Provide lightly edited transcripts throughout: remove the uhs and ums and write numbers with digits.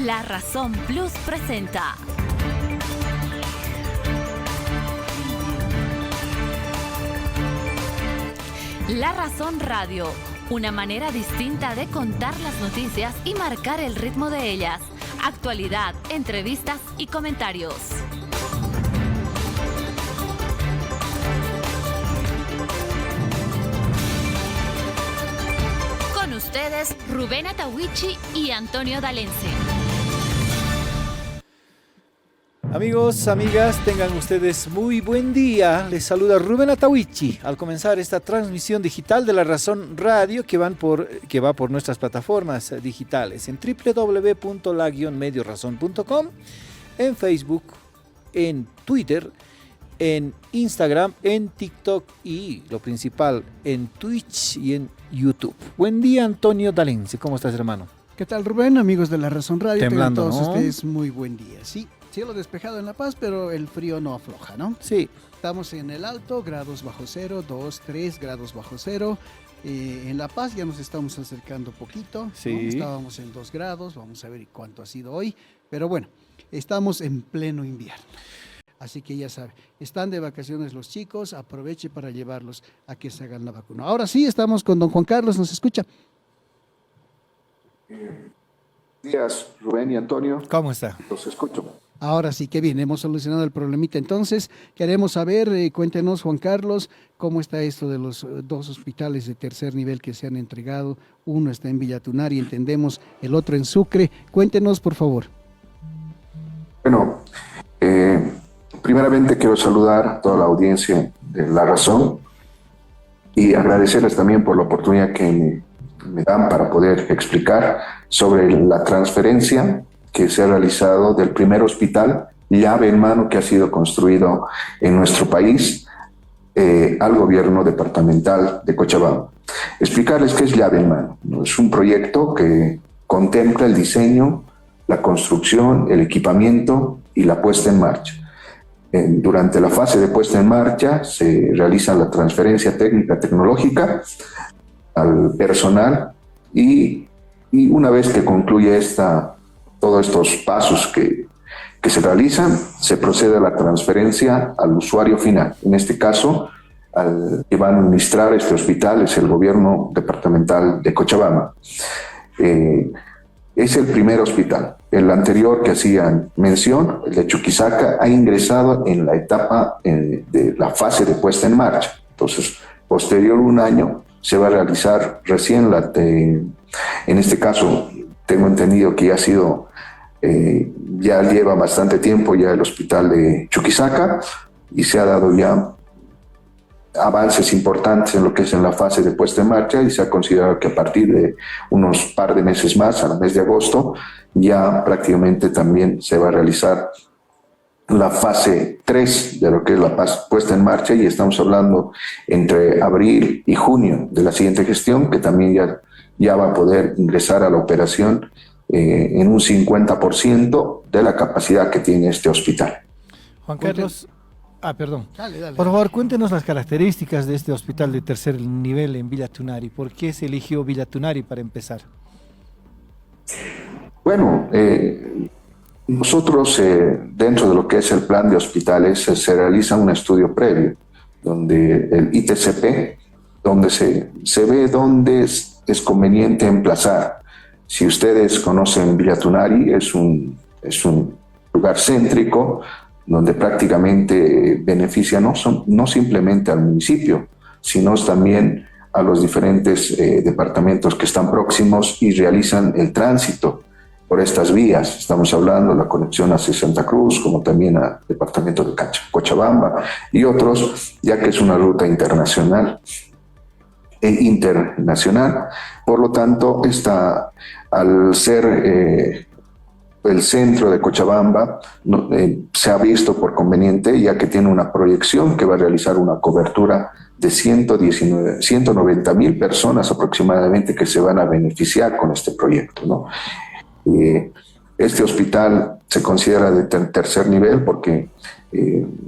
La Razón Plus presenta La Razón Radio, una manera distinta de contar las noticias y marcar el ritmo de ellas. Actualidad, entrevistas y comentarios. Con ustedes, Rubén Atahuichi y Antonio Dalense. Amigos, amigas, tengan ustedes muy buen día. Les saluda Rubén Atahuichi al comenzar esta transmisión digital de La Razón Radio que va por nuestras plataformas digitales en www.la-mediorazón.com, en Facebook, en Twitter, en Instagram, en TikTok y lo principal en Twitch y en YouTube. Buen día, Antonio Dalense. ¿Cómo estás, hermano? ¿Qué tal, Rubén? Amigos de La Razón Radio, Temblando, tengan todos ¿no? ustedes muy buen día. Sí, cielo despejado en La Paz, pero el frío no afloja, ¿no? Sí. Estamos en el alto, grados bajo cero, 2, 3 grados bajo cero. En La Paz ya nos estamos acercando poquito, Sí. ¿no? Estábamos en 2 grados, vamos a ver cuánto ha sido hoy. Pero bueno, estamos en pleno invierno. Así que ya sabe, están de vacaciones los chicos, aproveche para llevarlos a que se hagan la vacuna. Ahora sí, estamos con don Juan Carlos, ¿nos escucha? Días, Rubén y Antonio. ¿Cómo está? Los escucho. Ahora sí, que bien, hemos solucionado el problemita. Entonces, queremos saber, cuéntenos, Juan Carlos, cómo está esto de los 2 hospitales de tercer nivel que se han entregado. Uno está en Villa Tunari, entendemos, el otro en Sucre. Cuéntenos, por favor. Bueno, primeramente quiero saludar a toda la audiencia de La Razón y agradecerles también por la oportunidad que me dan para poder explicar sobre la transferencia que se ha realizado del primer hospital llave en mano que ha sido construido en nuestro país al gobierno departamental de Cochabamba. Explicarles qué es llave en mano, ¿no? Es un proyecto que contempla el diseño, la construcción, el equipamiento y la puesta en marcha. Durante la fase de puesta en marcha se realiza la transferencia técnica tecnológica al personal y una vez que concluye todos estos pasos que se realizan, se procede a la transferencia al usuario final. En este caso, al que va a administrar este hospital es el gobierno departamental de Cochabamba. Es el primer hospital. El anterior que hacían mención, el de Chuquisaca, ha ingresado en la etapa de la fase de puesta en marcha. Entonces, posterior un año, se va a realizar recién en este caso, tengo entendido que ya lleva bastante tiempo ya el hospital de Chuquisaca y se ha dado ya avances importantes en lo que es en la fase de puesta en marcha y se ha considerado que a partir de unos par de meses más, al mes de agosto, ya prácticamente también se va a realizar la fase 3 de lo que es la puesta en marcha y estamos hablando entre abril y junio de la siguiente gestión que también ya va a poder ingresar a la operación en un 50% de la capacidad que tiene este hospital. Juan Carlos, perdón. Dale. Por favor, cuéntenos las características de este hospital de tercer nivel en Villa Tunari. ¿Por qué se eligió Villa Tunari para empezar? Bueno, nosotros dentro de lo que es el plan de hospitales se realiza un estudio previo donde el ITCP, donde se ve dónde es conveniente emplazar. Si ustedes conocen Villa Tunari, es un lugar céntrico donde prácticamente beneficia no simplemente al municipio, sino también a los diferentes departamentos que están próximos y realizan el tránsito por estas vías. Estamos hablando de la conexión hacia Santa Cruz, como también al departamento de Cochabamba y otros, ya que es una ruta internacional. Por lo tanto, al ser el centro de Cochabamba, se ha visto por conveniente, ya que tiene una proyección que va a realizar una cobertura de 190,000 personas aproximadamente que se van a beneficiar con este proyecto, ¿no? Este hospital se considera de tercer nivel porque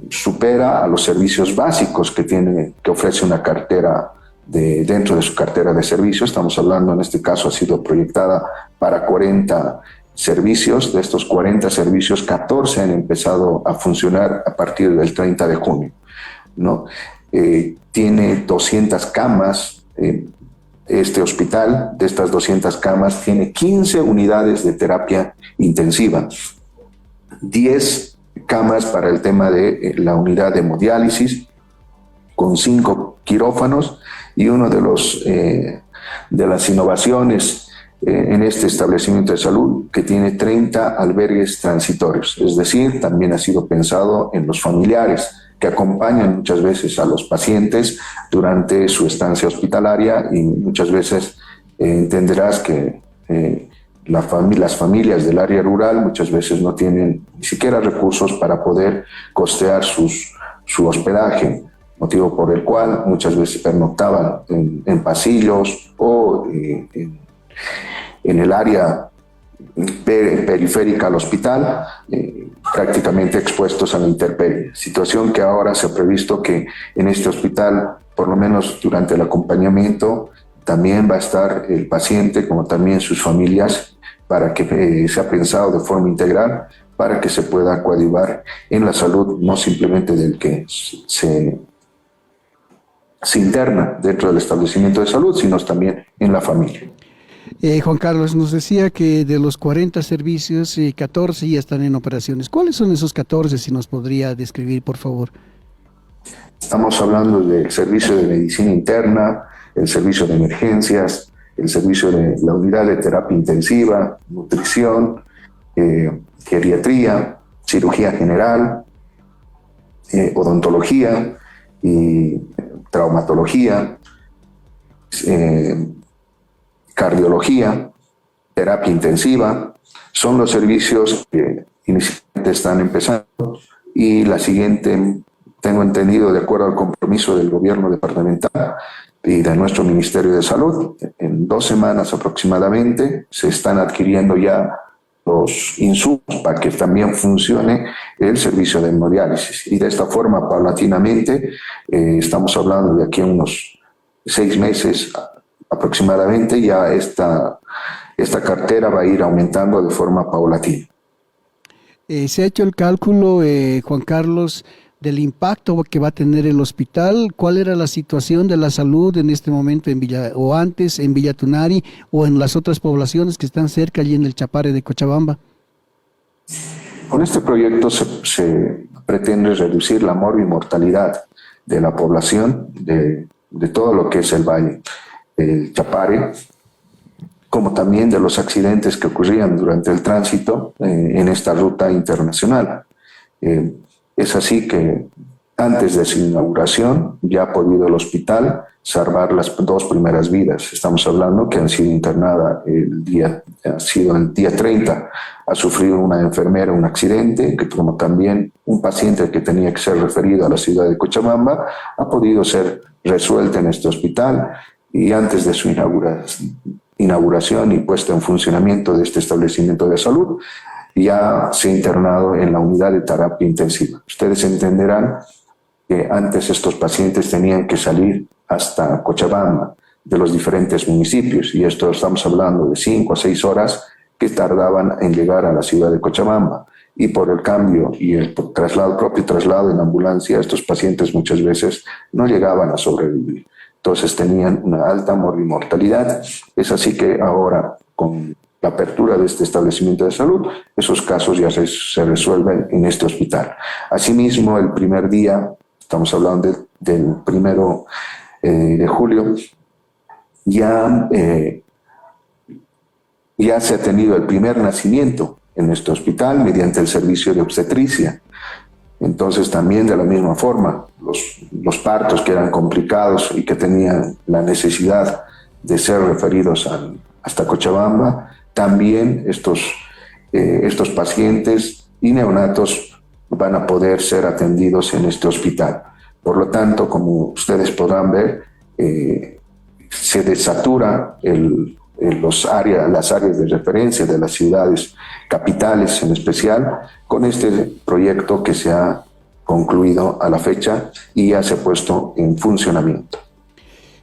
supera a los servicios básicos que ofrece una cartera dentro de su cartera de servicios. Estamos hablando, en este caso, ha sido proyectada para 40 servicios. De estos 40 servicios, 14 han empezado a funcionar a partir del 30 de junio, ¿no? Tiene 200 camas. Este hospital, de estas 200 camas, tiene 15 unidades de terapia intensiva, 10 camas para el tema de la unidad de hemodiálisis, con 5 quirófanos, y uno de las innovaciones en este establecimiento de salud, que tiene 30 albergues transitorios, es decir, también ha sido pensado en los familiares que acompañan muchas veces a los pacientes durante su estancia hospitalaria, y muchas veces entenderás que las familias del área rural muchas veces no tienen ni siquiera recursos para poder costear su hospedaje, motivo por el cual muchas veces pernoctaban en pasillos o en el área periférica al hospital, prácticamente expuestos a la intemperie. Situación que ahora se ha previsto que en este hospital, por lo menos durante el acompañamiento, también va a estar el paciente como también sus familias, para que se ha pensado de forma integral para que se pueda coadyuvar en la salud, no simplemente del que se interna dentro del establecimiento de salud, sino también en la familia. Juan Carlos, nos decía que de los 40 servicios, 14 ya están en operaciones. ¿Cuáles son esos 14, si nos podría describir, por favor? Estamos hablando del servicio de medicina interna, el servicio de emergencias, el servicio de la unidad de terapia intensiva, nutrición, geriatría, cirugía general, odontología y traumatología, cardiología, terapia intensiva. Son los servicios que inicialmente están empezando, y la siguiente, tengo entendido, de acuerdo al compromiso del gobierno departamental y de nuestro Ministerio de Salud, en 2 semanas aproximadamente se están adquiriendo ya los insumos para que también funcione el servicio de hemodiálisis. Y de esta forma, paulatinamente, estamos hablando de aquí a unos 6 meses aproximadamente, ya esta cartera va a ir aumentando de forma paulatina. ¿Se ha hecho el cálculo, Juan Carlos, del impacto que va a tener el hospital? ¿Cuál era la situación de la salud en este momento o antes en Villa Tunari o en las otras poblaciones que están cerca allí en el Chapare de Cochabamba? Con este proyecto se pretende reducir la morbimortalidad de la población de todo lo que es el valle, el Chapare, como también de los accidentes que ocurrían durante el tránsito en esta ruta internacional. Es así que antes de su inauguración ya ha podido el hospital salvar las 2 primeras vidas. Estamos hablando que han sido internadas el día 30. Ha sufrido una enfermera un accidente, que como también un paciente que tenía que ser referido a la ciudad de Cochabamba ha podido ser resuelta en este hospital, y antes de su inauguración y puesta en funcionamiento de este establecimiento de salud, ya se ha internado en la unidad de terapia intensiva. Ustedes entenderán que antes estos pacientes tenían que salir hasta Cochabamba de los diferentes municipios, y esto estamos hablando de 5 a 6 horas que tardaban en llegar a la ciudad de Cochabamba, y por el cambio y el propio traslado en ambulancia, estos pacientes muchas veces no llegaban a sobrevivir. Entonces tenían una alta morbimortalidad. Es así que ahora, con la apertura de este establecimiento de salud, esos casos ya se resuelven en este hospital. Asimismo, el primer día, estamos hablando del 1 de julio, ya se ha tenido el primer nacimiento en este hospital mediante el servicio de obstetricia. Entonces también de la misma forma, los partos que eran complicados y que tenían la necesidad de ser referidos hasta Cochabamba, también estos pacientes y neonatos van a poder ser atendidos en este hospital. Por lo tanto, como ustedes podrán ver, se desatura las áreas de referencia de las ciudades capitales en especial, con este proyecto que se ha concluido a la fecha y ya se ha puesto en funcionamiento.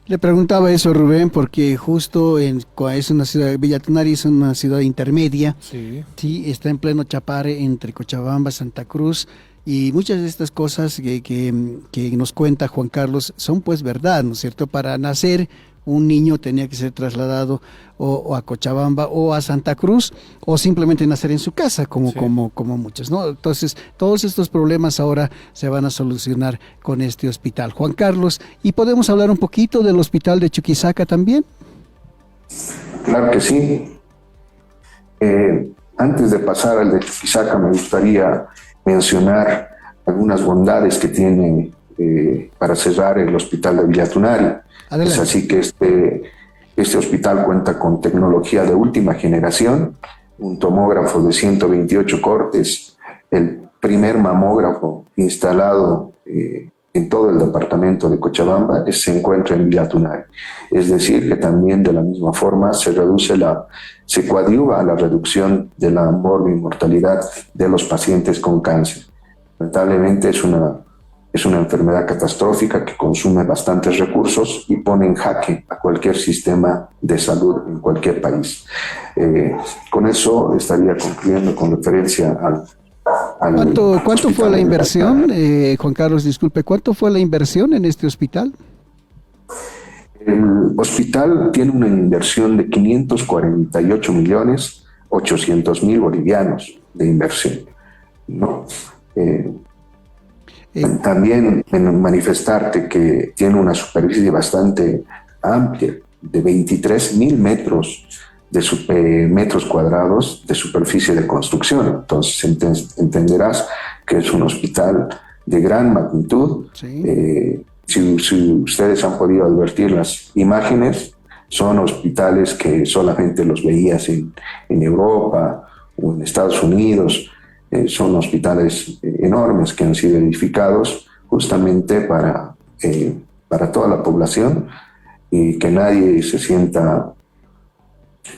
Le preguntaba eso, Rubén, porque justo es una ciudad, Villa Tunari es una ciudad intermedia, Sí. sí, está en pleno Chapare entre Cochabamba, Santa Cruz, y muchas de estas cosas que nos cuenta Juan Carlos son pues verdad, ¿no es cierto? Para nacer un niño tenía que ser trasladado o a Cochabamba o a Santa Cruz, o simplemente nacer en su casa, como muchos, ¿no? Entonces, todos estos problemas ahora se van a solucionar con este hospital. Juan Carlos, ¿y podemos hablar un poquito del hospital de Chuquisaca también? Claro que sí. Antes de pasar al de Chuquisaca, me gustaría mencionar algunas bondades que tiene para cerrar el hospital de Villa Tunari. Adelante. Es así que este hospital cuenta con tecnología de última generación, un tomógrafo de 128 cortes, el primer mamógrafo instalado en todo el departamento de Cochabamba se encuentra en Villa Tunari. Es decir, que también de la misma forma se coadyuva a la reducción de la mortalidad de los pacientes con cáncer. Lamentablemente es una enfermedad catastrófica que consume bastantes recursos y pone en jaque a cualquier sistema de salud en cualquier país. Con eso estaría concluyendo con referencia al ¿Cuánto fue la inversión, Juan Carlos, disculpe, cuánto fue la inversión en este hospital? El hospital tiene una inversión de 548.800.000 bolivianos de inversión, ¿no? También manifestarte que tiene una superficie bastante amplia, de 23.000 metros cuadrados de superficie de construcción. Entonces entenderás que es un hospital de gran magnitud. Sí. Si ustedes han podido advertir las imágenes, son hospitales que solamente los veías en Europa o en Estados Unidos. Son hospitales enormes que han sido edificados justamente para toda la población y que nadie se sienta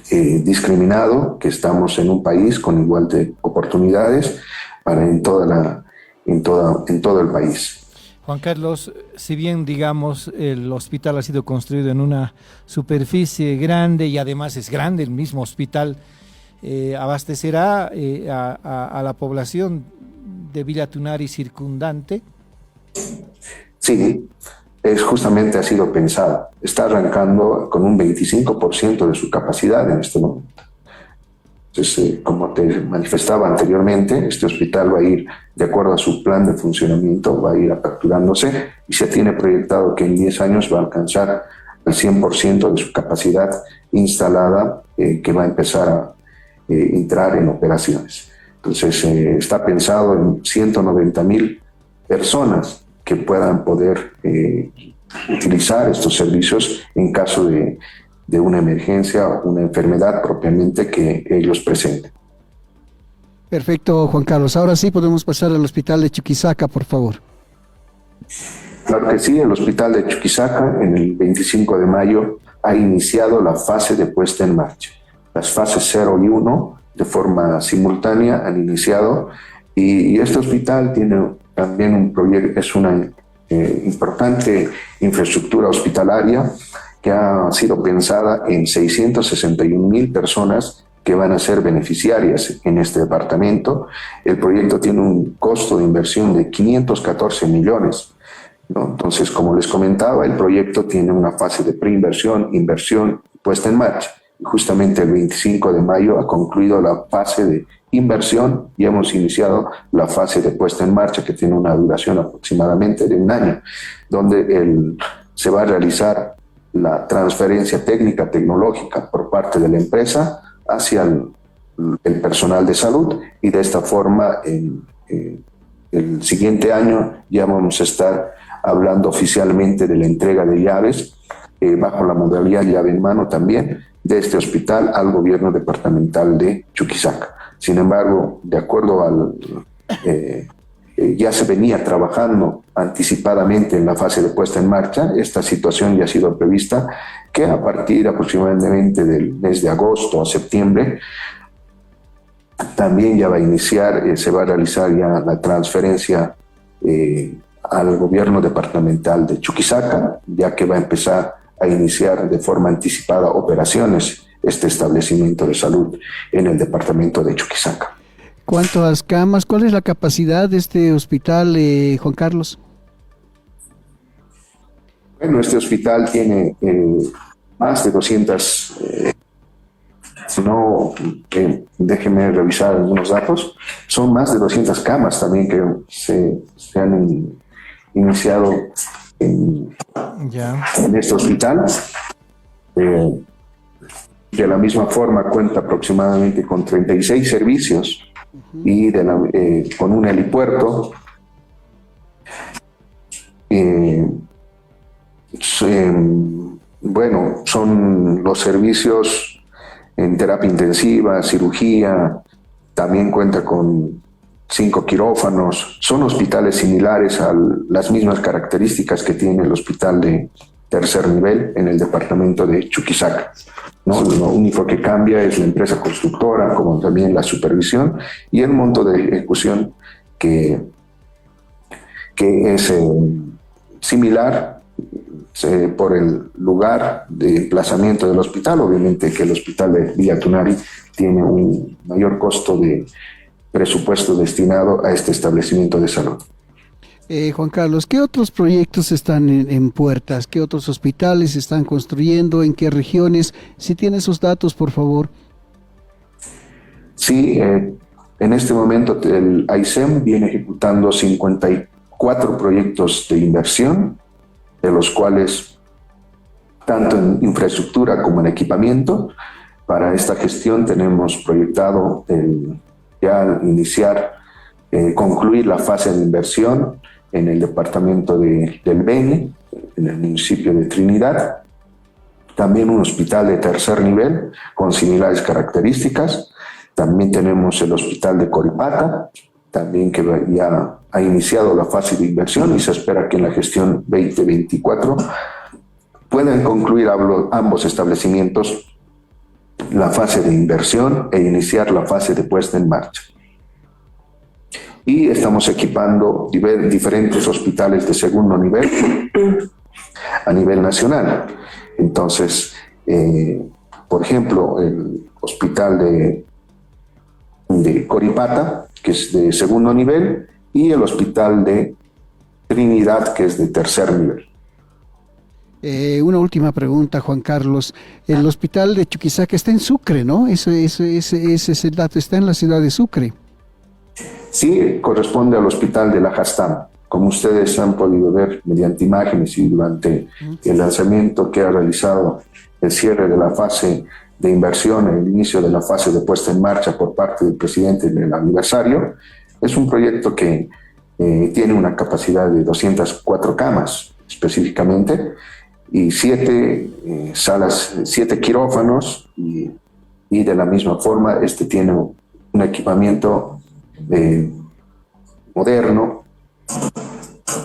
discriminado, que estamos en un país con igual de oportunidades en todo el país. Juan Carlos, si bien, digamos, el hospital ha sido construido en una superficie grande y además es grande el mismo hospital, ¿abastecerá a la población de Villa Tunari circundante? Sí, justamente ha sido pensado. Está arrancando con un 25% de su capacidad en este momento. Entonces, como te manifestaba anteriormente, este hospital va a ir, de acuerdo a su plan de funcionamiento, va a ir aperturándose y se tiene proyectado que en 10 años va a alcanzar el 100% de su capacidad instalada, que va a empezar a entrar en operaciones. Entonces, está pensado en 190.000 personas que puedan poder utilizar estos servicios en caso de una emergencia o una enfermedad propiamente que ellos presenten. Perfecto, Juan Carlos. Ahora sí podemos pasar al hospital de Chuquisaca, por favor. Claro que sí, el hospital de Chuquisaca en el 25 de mayo ha iniciado la fase de puesta en marcha. Las fases 0 y 1 de forma simultánea han iniciado y este hospital tiene también un proyecto, es una importante infraestructura hospitalaria que ha sido pensada en 661.000 personas que van a ser beneficiarias en este departamento. El proyecto tiene un costo de inversión de 514 millones, ¿no? Entonces, como les comentaba, el proyecto tiene una fase de preinversión, inversión y puesta en marcha. Y justamente el 25 de mayo ha concluido la fase de inversión y hemos iniciado la fase de puesta en marcha, que tiene una duración aproximadamente de un año, donde se va a realizar la transferencia técnica, tecnológica por parte de la empresa hacia el personal de salud y de esta forma el siguiente año ya vamos a estar hablando oficialmente de la entrega de llaves bajo la modalidad llave en mano también de este hospital al gobierno departamental de Chuquisaca. Sin embargo, de acuerdo ya se venía trabajando anticipadamente en la fase de puesta en marcha. Esta situación ya ha sido prevista que a partir aproximadamente del mes de agosto a septiembre también ya va a iniciar, se va a realizar ya la transferencia al gobierno departamental de Chuquisaca, ya que va a empezar a iniciar de forma anticipada operaciones este establecimiento de salud en el departamento de Chuquisaca. ¿Cuántas camas? ¿Cuál es la capacidad de este hospital, Juan Carlos? Bueno, este hospital tiene más de 200, déjeme revisar algunos datos, son más de 200 camas también que se han iniciado en este hospital. De la misma forma cuenta aproximadamente con 36 servicios y con un helipuerto. Bueno, son los servicios en terapia intensiva, cirugía, también cuenta con 5 quirófanos. Son hospitales similares a las mismas características que tiene el hospital de tercer nivel en el departamento de Chuquisaca, ¿no? Lo único que cambia es la empresa constructora, como también la supervisión y el monto de ejecución que es similar por el lugar de emplazamiento del hospital. Obviamente que el hospital de Villa Tunari tiene un mayor costo de presupuesto destinado a este establecimiento de salud. Juan Carlos, ¿qué otros proyectos están en puertas? ¿Qué otros hospitales se están construyendo? ¿En qué regiones? Si tiene esos datos, por favor. Sí, en este momento el AICEM viene ejecutando 54 proyectos de inversión, de los cuales tanto en infraestructura como en equipamiento. Para esta gestión tenemos proyectado ya iniciar, concluir la fase de inversión en el departamento del Beni, en el municipio de Trinidad. También un hospital de tercer nivel con similares características. También tenemos el hospital de Coripata, también que ya ha iniciado la fase de inversión y se espera que en la gestión 2024 puedan concluir ambos establecimientos la fase de inversión e iniciar la fase de puesta en marcha. Y estamos equipando diferentes hospitales de segundo nivel a nivel nacional. Entonces, por ejemplo, el hospital de Coripata, que es de segundo nivel, y el hospital de Trinidad, que es de tercer nivel. Una última pregunta, Juan Carlos. El hospital de Chuquisaca está en Sucre, ¿no? Ese es el dato, está en la ciudad de Sucre. Sí, corresponde al hospital de La Jastam. Como ustedes han podido ver mediante imágenes y durante el lanzamiento que ha realizado el cierre de la fase de inversión, el inicio de la fase de puesta en marcha por parte del presidente del aniversario, es un proyecto que tiene una capacidad de 204 camas específicamente y 7 salas, 7 quirófanos y de la misma forma tiene un equipamiento moderno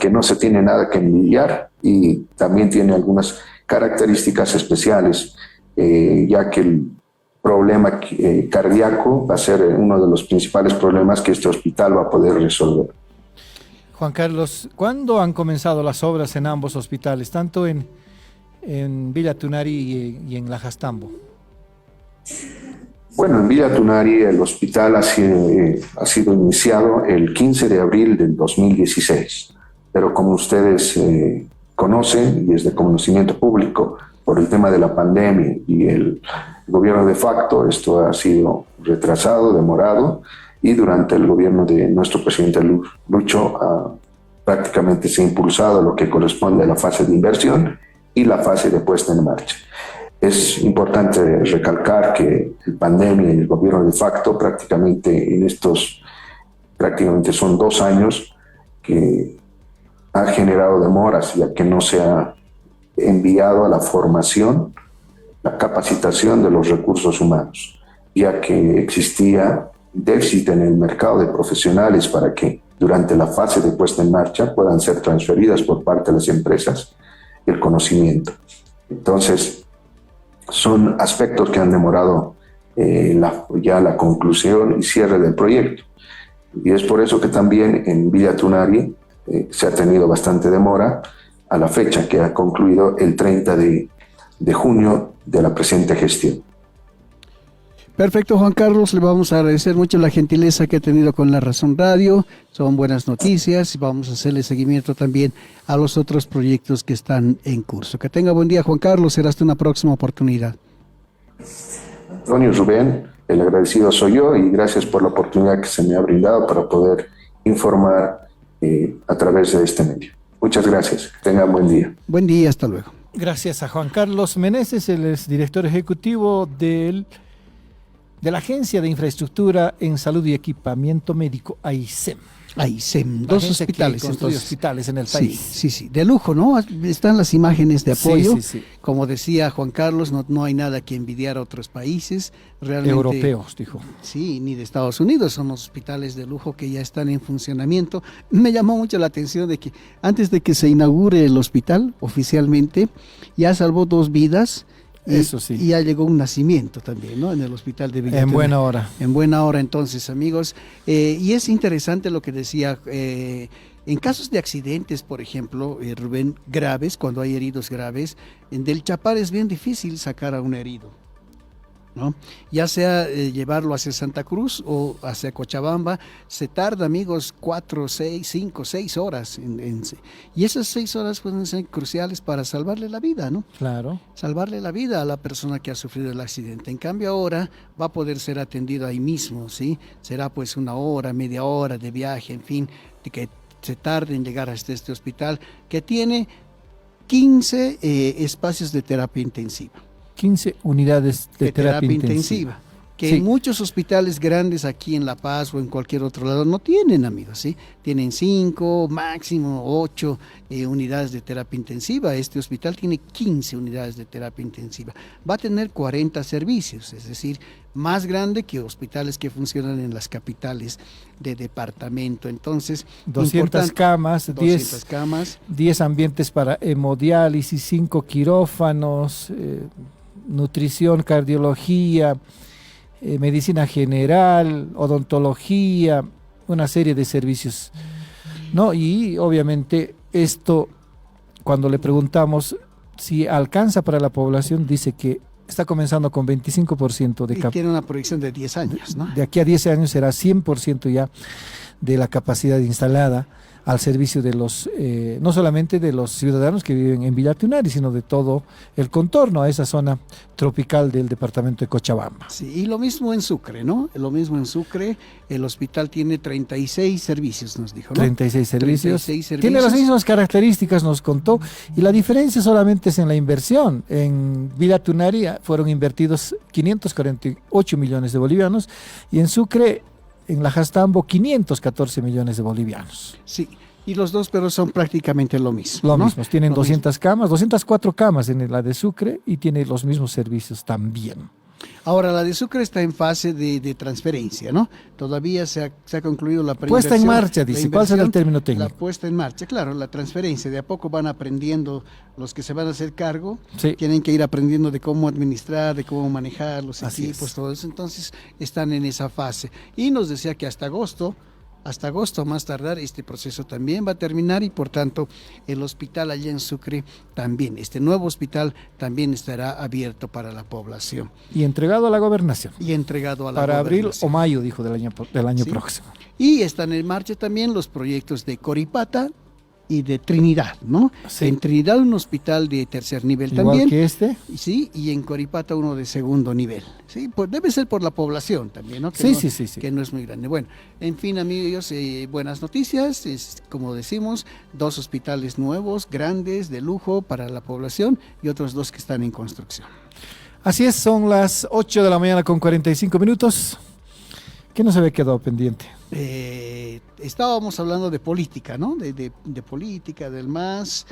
que no se tiene nada que envidiar y también tiene algunas características especiales, ya que el problema cardíaco va a ser uno de los principales problemas que este hospital va a poder resolver. Juan Carlos, ¿cuándo han comenzado las obras en ambos hospitales, tanto en Villa Tunari y en La Jastambo? Bueno, en Villa Tunari el hospital ha sido iniciado el 15 de abril del 2016, pero como ustedes conocen y es de conocimiento público, por el tema de la pandemia y el gobierno de facto, esto ha sido retrasado, demorado, y durante el gobierno de nuestro presidente Lucho prácticamente se ha impulsado lo que corresponde a la fase de inversión y la fase de puesta en marcha. Es importante recalcar que la pandemia y el gobierno de facto prácticamente son 2 años que ha generado demoras, ya que no se ha enviado a la formación, la capacitación de los recursos humanos, ya que existía déficit en el mercado de profesionales para que durante la fase de puesta en marcha puedan ser transferidas por parte de las empresas el conocimiento. Entonces, son aspectos que han demorado ya la conclusión y cierre del proyecto. Y es por eso que también en Villa Tunari se ha tenido bastante demora a la fecha que ha concluido el 30 de de junio de la presente gestión. Perfecto, Juan Carlos, le vamos a agradecer mucho la gentileza que ha tenido con La Razón Radio. Son buenas noticias y vamos a hacerle seguimiento también a los otros proyectos que están en curso. Que tenga buen día, Juan Carlos, será hasta una próxima oportunidad. Antonio, Rubén, el agradecido soy yo y gracias por la oportunidad que se me ha brindado para poder informar a través de este medio. Muchas gracias, tengan buen día. Buen día, hasta luego. Gracias a Juan Carlos Meneses, él es director ejecutivo de la Agencia de Infraestructura en Salud y Equipamiento Médico, AICEM. AICEM, dos hospitales. Entonces, hospitales en el país. Sí, de lujo, ¿no? Están las imágenes de apoyo. Sí. Como decía Juan Carlos, no hay nada que envidiar a otros países. Realmente, europeos, dijo. Sí, ni de Estados Unidos, son los hospitales de lujo que ya están en funcionamiento. Me llamó mucho la atención de que antes de que se inaugure el hospital oficialmente, ya salvó 2 vidas. Eso sí. Y ya llegó un nacimiento también, ¿no? En el hospital de Villatunari. En buena hora. En buena hora, entonces, amigos. Y es interesante lo que decía. En casos de accidentes, por ejemplo, Rubén, graves, cuando hay heridos graves, del Chapar es bien difícil sacar a un herido, ¿no? Ya sea llevarlo hacia Santa Cruz o hacia Cochabamba, se tarda, amigos, 4, 6, 5, 6 horas. Y esas 6 horas pueden ser cruciales para salvarle la vida, ¿no? Claro. Salvarle la vida a la persona que ha sufrido el accidente. En cambio ahora va a poder ser atendido ahí mismo, ¿sí? Será pues 1 hora, media hora de viaje, en fin, de que se tarde en llegar hasta este hospital, que tiene 15 espacios de terapia intensiva. 15 unidades de terapia intensiva. Que sí. Muchos hospitales grandes aquí en La Paz o en cualquier otro lado no tienen, amigos, ¿sí? Tienen 5, máximo 8 unidades de terapia intensiva. Este hospital tiene 15 unidades de terapia intensiva. Va a tener 40 servicios, es decir, más grande que hospitales que funcionan en las capitales de departamento. Entonces, 200 camas, 200 camas, 10 ambientes para hemodiálisis, 5 quirófanos, nutrición, cardiología, medicina general, odontología, una serie de servicios, ¿no? Y obviamente esto, cuando le preguntamos si alcanza para la población, dice que está comenzando con 25% de y tiene una proyección de 10 años, ¿no? De aquí a 10 años será 100% ya de la capacidad instalada al servicio de los, no solamente de los ciudadanos que viven en Villatunari, sino de todo el contorno a esa zona tropical del departamento de Cochabamba. Sí, y lo mismo en Sucre, ¿no? Lo mismo en Sucre, el hospital tiene 36 servicios, nos dijo, ¿no? 36 servicios. 36 servicios. Tiene las mismas características, nos contó, y la diferencia solamente es en la inversión. En Villatunari fueron invertidos 548 millones de bolivianos, y en Sucre, en la Jastambo, 514 millones de bolivianos. Sí, y los dos, pero son prácticamente lo mismo. Lo ¿no? mismo, tienen Lo 200 camas, 204 camas en la de Sucre y tiene los mismos servicios también. Ahora, la de Sucre está en fase de transferencia, ¿no? Todavía se ha concluido la puesta en marcha, dice. ¿Cuál será el término técnico? La puesta en marcha, claro, la transferencia. De a poco van aprendiendo los que se van a hacer cargo. Sí. Tienen que ir aprendiendo de cómo administrar, de cómo manejar los Así equipos, es. todo eso. Entonces, están en esa fase. Y nos decía que hasta agosto más tardar, este proceso también va a terminar y por tanto el hospital allá en Sucre también, este nuevo hospital también estará abierto para la población. Y entregado a la gobernación. Y entregado a la Para abril gobernación. o mayo, dijo, del año Sí. próximo. Y están en marcha también los proyectos de Coripata y de Trinidad, ¿no? Sí. En Trinidad un hospital de tercer nivel Igual también. que este. Sí, y en Coripata uno de segundo nivel. Sí, pues debe ser por la población también, ¿no? Que Sí, no, sí. Que no es muy grande. Bueno, en fin, amigos, buenas noticias. Como decimos, 2 hospitales nuevos, grandes, de lujo para la población y otros 2 que están en construcción. Así es, son las 8 de la mañana con 45 minutos. ¿Qué no se había quedado pendiente? Estábamos hablando de política, ¿no? De política, del MAS,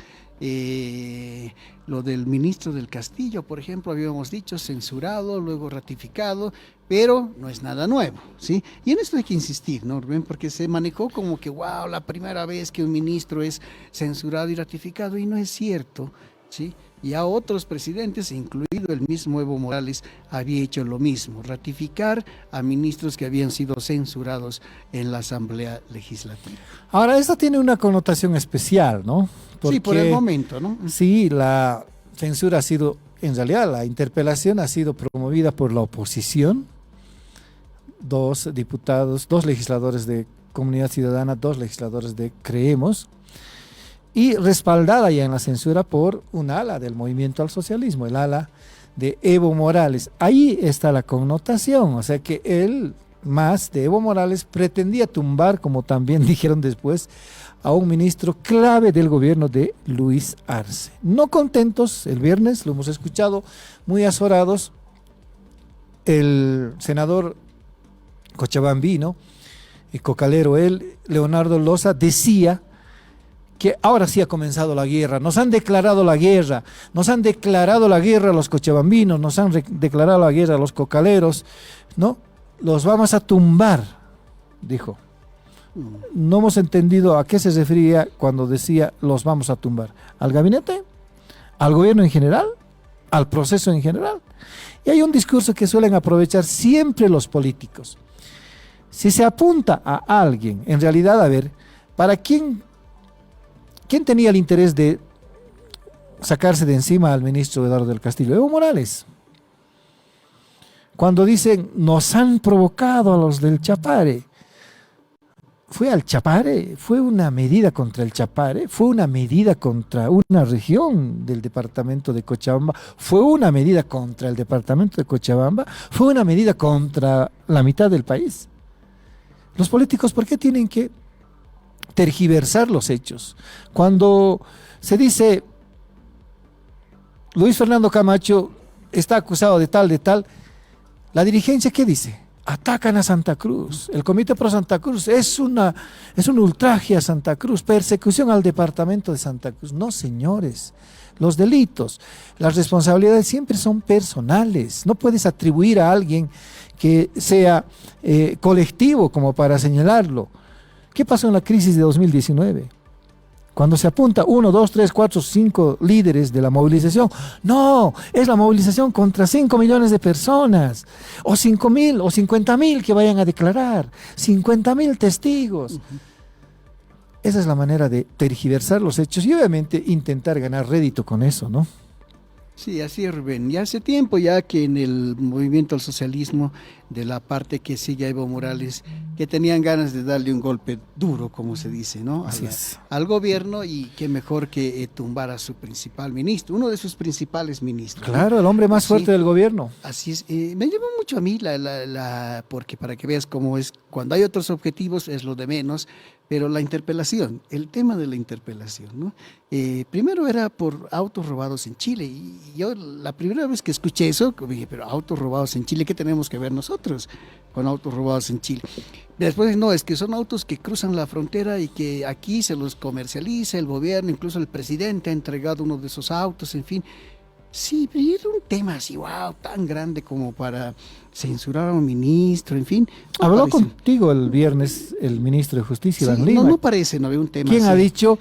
lo del ministro del Castillo, por ejemplo, habíamos dicho, censurado, luego ratificado, pero no es nada nuevo, ¿sí? Y en esto hay que insistir, ¿no, Rubén? Porque se manejó como que, wow, la primera vez que un ministro es censurado y ratificado, y no es cierto, ¿sí? Ya otros presidentes, incluido el mismo Evo Morales, había hecho lo mismo, ratificar a ministros que habían sido censurados en la Asamblea Legislativa. Ahora, esto tiene una connotación especial, ¿no? Sí, por el momento, ¿no? Sí, la censura ha sido en realidad la interpelación ha sido promovida por la oposición, 2 diputados, 2 legisladores de Comunidad Ciudadana, 2 legisladores de Creemos, y respaldada ya en la censura por un ala del movimiento al socialismo, el ala de Evo Morales. Ahí está la connotación, o sea que él, más de Evo Morales, pretendía tumbar, como también dijeron después, a un ministro clave del gobierno de Luis Arce. No contentos, el viernes, lo hemos escuchado, muy azorados, el senador cochabambino, el cocalero, Leonardo Loza, decía que ahora sí ha comenzado la guerra, nos han declarado la guerra a los cochabambinos, nos han declarado la guerra a los cocaleros, ¿no? Los vamos a tumbar, dijo. No hemos entendido a qué se refería cuando decía los vamos a tumbar. ¿Al gabinete? ¿Al gobierno en general? ¿Al proceso en general? Y hay un discurso que suelen aprovechar siempre los políticos. Si se apunta a alguien, en realidad, a ver, ¿para quién tenía el interés de sacarse de encima al ministro Eduardo del Castillo? Evo Morales. Cuando dicen, nos han provocado a los del Chapare, ¿fue al Chapare? ¿Fue una medida contra el Chapare? ¿Fue una medida contra una región del departamento de Cochabamba? ¿Fue una medida contra el departamento de Cochabamba? ¿Fue una medida contra la mitad del país? Los políticos, ¿por qué tienen que tergiversar los hechos? Cuando se dice Luis Fernando Camacho está acusado de tal, la dirigencia, ¿qué dice? Atacan a Santa Cruz. El Comité Pro Santa Cruz es un ultraje a Santa Cruz, persecución al departamento de Santa Cruz. No, señores, los delitos, las responsabilidades siempre son personales. No puedes atribuir a alguien que sea colectivo como para señalarlo. ¿Qué pasó en la crisis de 2019? Cuando se apunta 1, 2, 3, 4, 5 líderes de la movilización, no, es la movilización contra 5 millones de personas, o 5,000 o 50,000 que vayan a declarar, 50,000 testigos. Esa es la manera de tergiversar los hechos y obviamente intentar ganar rédito con eso, ¿no? Sí, así es, Rubén. Ya hace tiempo ya que en el movimiento al socialismo, de la parte que sigue a Evo Morales, que tenían ganas de darle un golpe duro, como se dice, ¿no? Así es. Al gobierno, y qué mejor que tumbar a su principal ministro, uno de sus principales ministros. Claro, el hombre más fuerte del gobierno. Así es. Me llama mucho a mí porque para que veas cómo es, cuando hay otros objetivos es lo de menos, pero la interpelación, el tema de la interpelación, ¿no? Primero era por autos robados en Chile, y yo la primera vez que escuché eso, dije, pero autos robados en Chile, ¿qué tenemos que ver nosotros con autos robados en Chile? Después, no, es que son autos que cruzan la frontera y que aquí se los comercializa el gobierno, incluso el presidente ha entregado uno de esos autos, en fin. Sí, pero era un tema así, wow, tan grande como para censurar a un ministro, en fin. No Habló parece. contigo el viernes el ministro de Justicia, Iván Sí, Lima. no parece, no había un tema ¿Quién así. ha dicho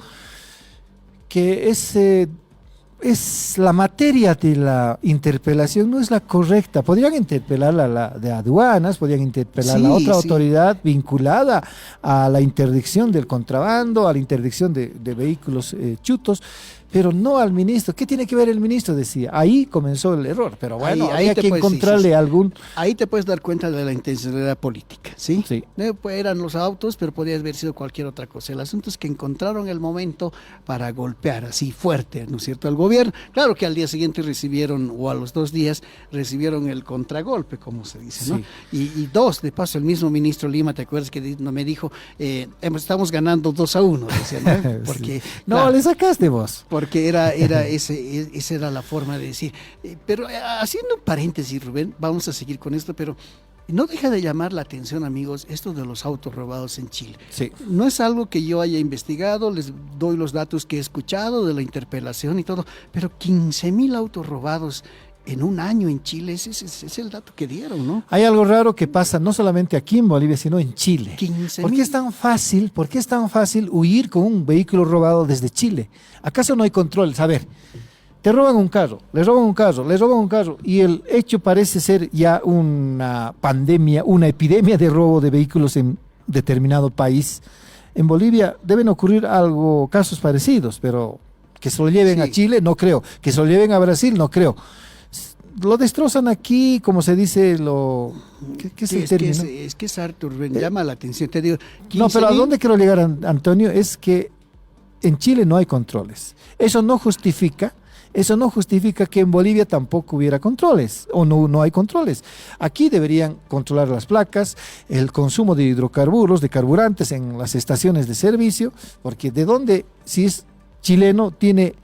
que es la materia de la interpelación no es la correcta? Podrían interpelar a la de aduanas, podrían interpelar a la Sí, otra sí. autoridad vinculada a la interdicción del contrabando, a la interdicción de vehículos chutos, pero no al ministro. ¿Qué tiene que ver el ministro? Decía, ahí comenzó el error, pero bueno, Ahí había te que puedes- sí, encontrarle sí, sí. algún... Ahí te puedes dar cuenta de la intencionalidad política, ¿sí? Sí. Pues eran los autos, pero podría haber sido cualquier otra cosa. El asunto es que encontraron el momento para golpear así fuerte, ¿no es cierto?, al gobierno. Claro que al día siguiente recibieron, o a los 2 días, recibieron el contragolpe, como se dice, ¿no? Sí. Y 2, de paso, el mismo ministro Lima, ¿te acuerdas que me dijo, estamos ganando 2-1, decía, ¿no? Porque, Sí. No, claro, le sacaste vos. porque esa era la forma de decir. Pero haciendo un paréntesis, Rubén, vamos a seguir con esto, pero no deja de llamar la atención, amigos, esto de los autos robados en Chile. Sí. No es algo que yo haya investigado, les doy los datos que he escuchado de la interpelación y todo, pero 15,000 autos robados en un año en Chile, ese es el dato que dieron, ¿no? Hay algo raro que pasa no solamente aquí en Bolivia, sino en Chile. 15,000. ¿Por qué es tan fácil huir con un vehículo robado desde Chile? ¿Acaso no hay controles? A ver, te roban un carro, le roban un carro, le roban un carro, y el hecho parece ser ya una pandemia, una epidemia de robo de vehículos en determinado país. En Bolivia deben ocurrir casos parecidos, pero que se lo lleven Sí. a Chile, no creo. Que se lo lleven a Brasil, no creo. lo destrozan aquí, como se dice, ¿qué es Sí, el término? es que es harto, Rubén, llama la atención. Te digo, No, pero ¿a 15.000. dónde quiero llegar, Antonio? Es que en Chile no hay controles. Eso no justifica que en Bolivia tampoco hubiera controles, o no hay controles. Aquí deberían controlar las placas, el consumo de hidrocarburos, de carburantes en las estaciones de servicio, porque de dónde, si es chileno, tiene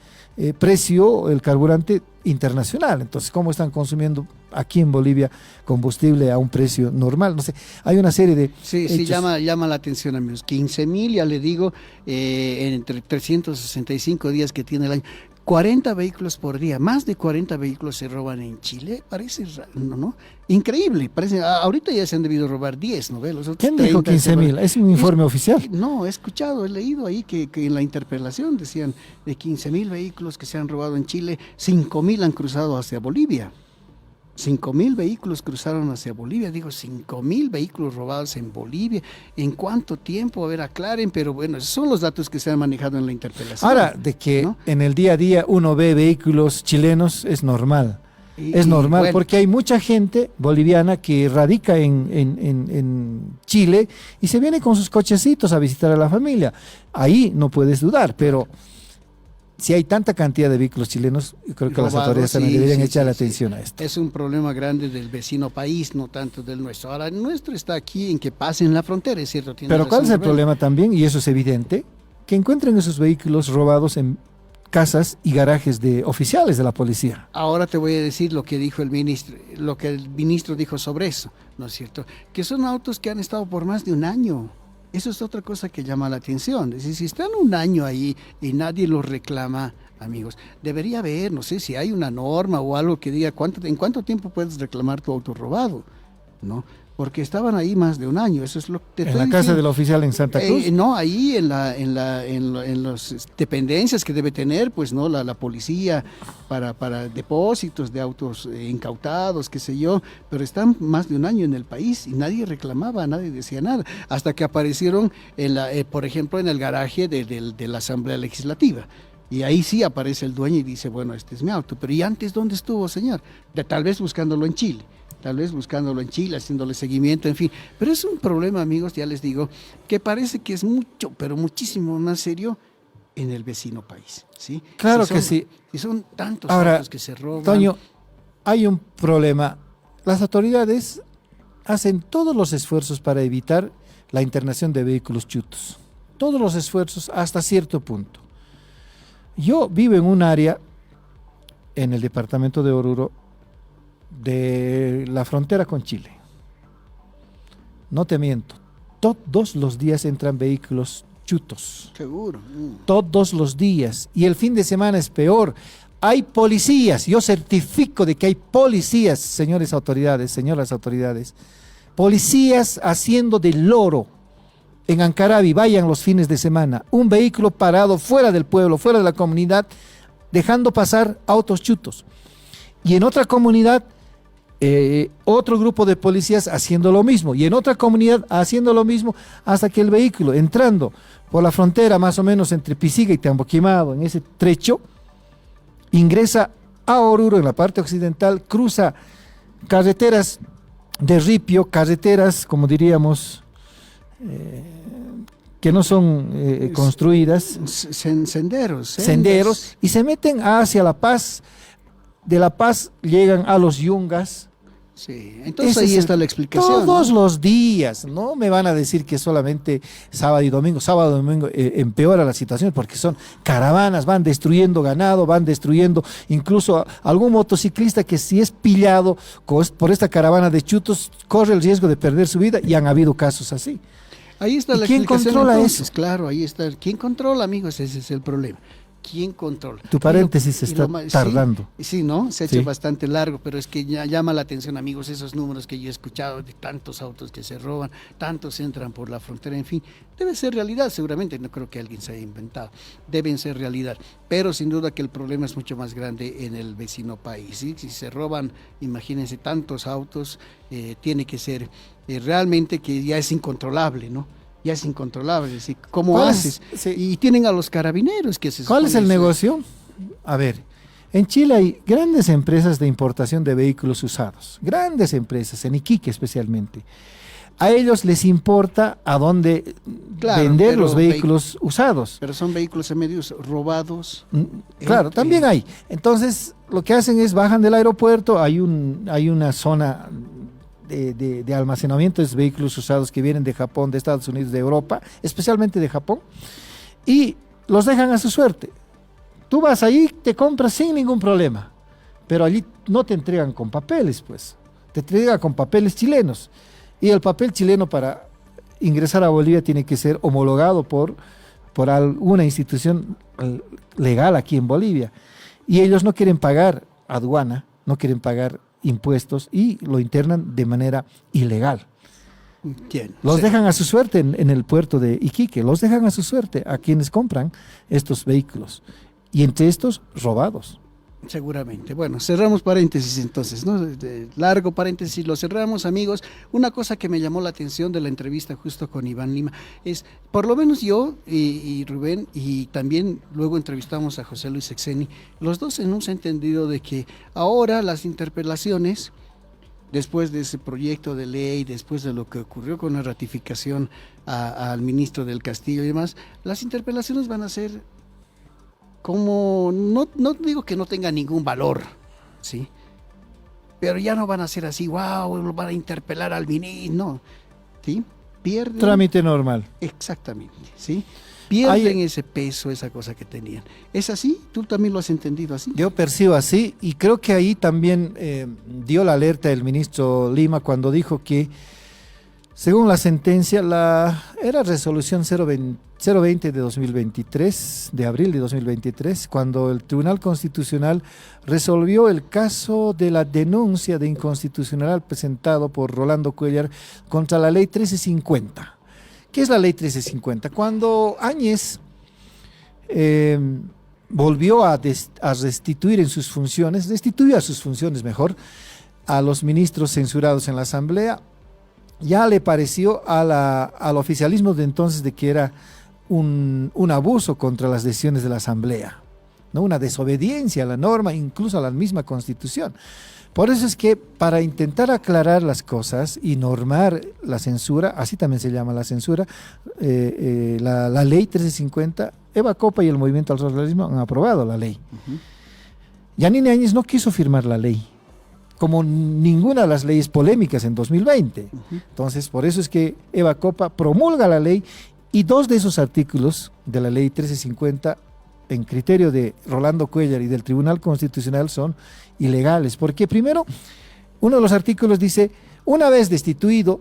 precio el carburante internacional. Entonces, ¿cómo están consumiendo aquí en Bolivia combustible a un precio normal? No sé, hay una serie de Sí, hechos. llama la atención, amigos. 15.000, ya le digo, entre 365 días que tiene el año. 40 vehículos por día, más de 40 vehículos se roban en Chile, parece raro, ¿no? Increíble, parece, ahorita ya se han debido robar 10, ¿no ve? Los otros ¿Quién dijo 30 se 15.000? roban. ¿Es un informe oficial? No, he escuchado, he leído ahí que en la interpelación decían de 15.000 vehículos que se han robado en Chile, 5.000 han cruzado hacia Bolivia. 5.000 vehículos cruzaron hacia Bolivia, digo, 5.000 vehículos robados en Bolivia. ¿En cuánto tiempo? A ver, aclaren, pero bueno, esos son los datos que se han manejado en la interpelación. Ahora, de que ¿no? en el día a día uno ve vehículos chilenos, es normal. Es Y normal, bueno, porque hay mucha gente boliviana que radica en Chile y se viene con sus cochecitos a visitar a la familia. Ahí no puedes dudar, pero si hay tanta cantidad de vehículos chilenos, yo creo que las robados, autoridades también sí, deberían sí, echar sí, atención a esto. Es un problema grande del vecino país, no tanto del nuestro. Ahora, el nuestro está aquí en que pasen la frontera, es cierto. Tienes Pero ¿cuál es razón, el Rubén. problema también? Y eso es evidente, que encuentren esos vehículos robados en casas y garajes de oficiales de la policía. Ahora te voy a decir lo que dijo el ministro, lo que el ministro dijo sobre eso, ¿no es cierto? Que son autos que han estado por más de un año. Eso es otra cosa que llama la atención. Es decir, si están un año ahí y nadie los reclama, amigos, debería haber, no sé si hay una norma o algo que diga en cuánto tiempo puedes reclamar tu auto robado, ¿no? Porque estaban ahí más de un año, eso es lo que te En estoy la casa diciendo. del oficial en Santa Cruz. No, ahí en las dependencias que debe tener, pues, ¿no? La policía para depósitos de autos incautados, qué sé yo, pero están más de un año en el país y nadie reclamaba, nadie decía nada, hasta que aparecieron, por ejemplo, en el garaje de la Asamblea Legislativa. Y ahí sí aparece el dueño y dice, bueno, este es mi auto. Pero ¿y antes dónde estuvo, señor? Tal vez buscándolo en Chile. Haciéndole seguimiento, en fin. Pero es un problema, amigos, ya les digo, que parece que es mucho, pero muchísimo más serio en el vecino país, ¿sí? Claro que sí. Si son tantos Ahora, autos que se roban. Toño, hay un problema. Las autoridades hacen todos los esfuerzos para evitar la internación de vehículos chutos. Todos los esfuerzos hasta cierto punto. Yo vivo en un área, en el departamento de Oruro, de la frontera con Chile. No te miento, todos los días entran vehículos chutos. Seguro. Todos los días. Y el fin de semana es peor. Hay policías, yo certifico de que hay policías, señoras autoridades, policías haciendo de loro en Ancarabi, vayan los fines de semana, un vehículo parado fuera del pueblo, fuera de la comunidad, dejando pasar autos chutos. Y en otra comunidad, otro grupo de policías haciendo lo mismo, y en otra comunidad haciendo lo mismo, hasta que el vehículo, entrando por la frontera más o menos entre Pisiga y Tamboquimado, en ese trecho, ingresa a Oruro en la parte occidental, cruza carreteras de ripio, carreteras, como diríamos, que no son construidas, senderos, y se meten hacia La Paz. De La Paz llegan a los Yungas. Sí, entonces ahí está la explicación. Todos ¿no? los días, no me van a decir que solamente sábado y domingo. Sábado y domingo empeora la situación porque son caravanas, van destruyendo ganado, van destruyendo incluso algún motociclista que si es pillado por esta caravana de chutos corre el riesgo de perder su vida, y han habido casos así. Ahí está ¿Y la quién explicación. controla entonces. eso? Claro, ahí está. ¿Quién controla, amigos? Ese es el problema. ¿Quién controla? Tu paréntesis se está tardando. Sí, ¿no? Se ha hecho Sí. bastante largo, pero es que ya llama la atención, amigos, esos números que yo he escuchado de tantos autos que se roban, tantos entran por la frontera, en fin. Debe ser realidad, seguramente, no creo que alguien se haya inventado. Deben ser realidad, pero sin duda que el problema es mucho más grande en el vecino país, ¿sí? Si se roban, imagínense, tantos autos, tiene que ser realmente que ya es incontrolable, ¿no? Ya es incontrolable, es decir, ¿cómo ¿Cuál haces? es? Sí. Y tienen a los carabineros que se ¿Cuál es el supone- negocio? A ver, En Chile hay grandes empresas de importación de vehículos usados, grandes empresas, en Iquique especialmente. A ellos les importa a dónde vender los vehículos usados. Pero son vehículos en medios robados. Claro, también hay. Entonces, lo que hacen es bajan del aeropuerto, hay una zona de almacenamiento de vehículos usados que vienen de Japón, de Estados Unidos, de Europa, especialmente de Japón, y los dejan a su suerte. Tú vas ahí, te compras sin ningún problema, pero allí no te entregan con papeles, pues, te entregan con papeles chilenos, y el papel chileno para ingresar a Bolivia tiene que ser homologado por alguna institución legal aquí en Bolivia, y ellos no quieren pagar aduana, no quieren pagar impuestos y lo internan de manera ilegal. ¿Quién? Los dejan a su suerte en el puerto de Iquique, los dejan a su suerte a quienes compran estos vehículos, y entre estos robados. Seguramente. Bueno, cerramos paréntesis entonces, ¿no? Largo paréntesis, lo cerramos, amigos. Una cosa que me llamó la atención de la entrevista justo con Iván Lima es, por lo menos yo y Rubén, y también luego entrevistamos a José Luis Exeni, los dos hemos entendido de que ahora las interpelaciones, después de ese proyecto de ley, después de lo que ocurrió con la ratificación al ministro del Castillo y demás, las interpelaciones van a ser como, no digo que no tenga ningún valor, ¿sí? Pero ya no van a ser así, wow, lo van a interpelar al ministro, no, ¿sí? Pierden. Trámite normal. Exactamente, ¿sí? Pierden ese peso, esa cosa que tenían. ¿Es así? ¿Tú también lo has entendido así? Yo percibo así, y creo que ahí también dio la alerta el ministro Lima cuando dijo que, según la sentencia, era resolución 020 de 2023, de abril de 2023, cuando el Tribunal Constitucional resolvió el caso de la denuncia de inconstitucionalidad presentado por Rolando Cuéllar contra la ley 1350. ¿Qué es la ley 1350? Cuando Áñez volvió a restituir en sus funciones, restituyó a sus funciones mejor, a los ministros censurados en la Asamblea, ya le pareció al oficialismo de entonces de que era un abuso contra las decisiones de la Asamblea, ¿no? Una desobediencia a la norma, incluso a la misma Constitución. Por eso es que para intentar aclarar las cosas y normar la censura, así también se llama la censura, la ley 1350, Eva Copa y el Movimiento al Socialismo han aprobado la ley. Yanine Áñez no quiso firmar la ley, como ninguna de las leyes polémicas en 2020. Entonces, por eso es que Eva Copa promulga la ley, y dos de esos artículos de la ley 1350, en criterio de Rolando Cuéllar y del Tribunal Constitucional, son ilegales. Porque primero, uno de los artículos dice, una vez destituido,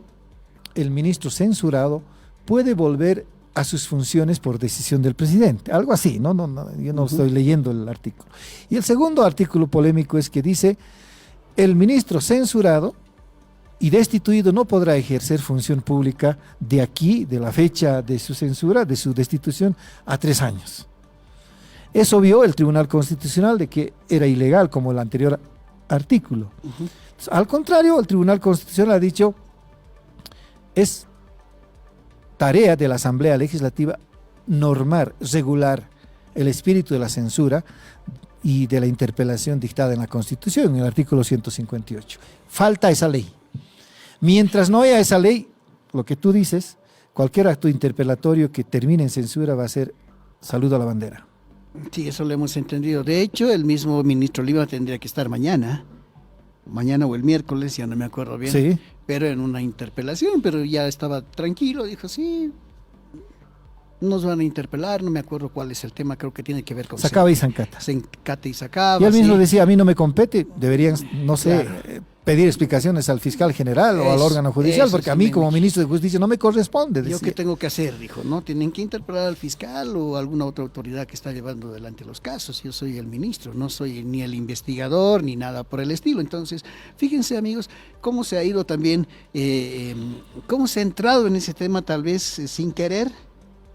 el ministro censurado puede volver a sus funciones por decisión del presidente. Algo así, no, yo no estoy leyendo el artículo. Y el segundo artículo polémico es que dice, el ministro censurado y destituido no podrá ejercer función pública de aquí, de la fecha de su censura, de su destitución, a 3 años. Eso vio el Tribunal Constitucional de que era ilegal, como el anterior artículo. Entonces, al contrario, el Tribunal Constitucional ha dicho, es tarea de la Asamblea Legislativa normar, regular el espíritu de la censura y de la interpelación dictada en la Constitución, en el artículo 158. Falta esa ley. Mientras no haya esa ley, lo que tú dices, cualquier acto interpelatorio que termine en censura va a ser saludo a la bandera. Sí, eso lo hemos entendido. De hecho, el mismo ministro Lima tendría que estar mañana o el miércoles, ya no me acuerdo bien, Sí. pero en una interpelación, pero ya estaba tranquilo, dijo, sí, nos van a interpelar, no me acuerdo cuál es el tema, creo que tiene que ver con Sacaba y zancata. Sencata y Sacaba. Y él mismo sí. decía, a mí no me compete, deberían, no sé, Claro. Pedir explicaciones al fiscal general o al órgano judicial, porque a mí como ministro de Justicia no me corresponde. ¿Yo decía. qué tengo que hacer? Dijo, ¿no? Tienen que interpelar al fiscal o alguna otra autoridad que está llevando adelante los casos. Yo soy el ministro, no soy ni el investigador ni nada por el estilo. Entonces, fíjense, amigos, cómo se ha ido también, cómo se ha entrado en ese tema tal vez sin querer,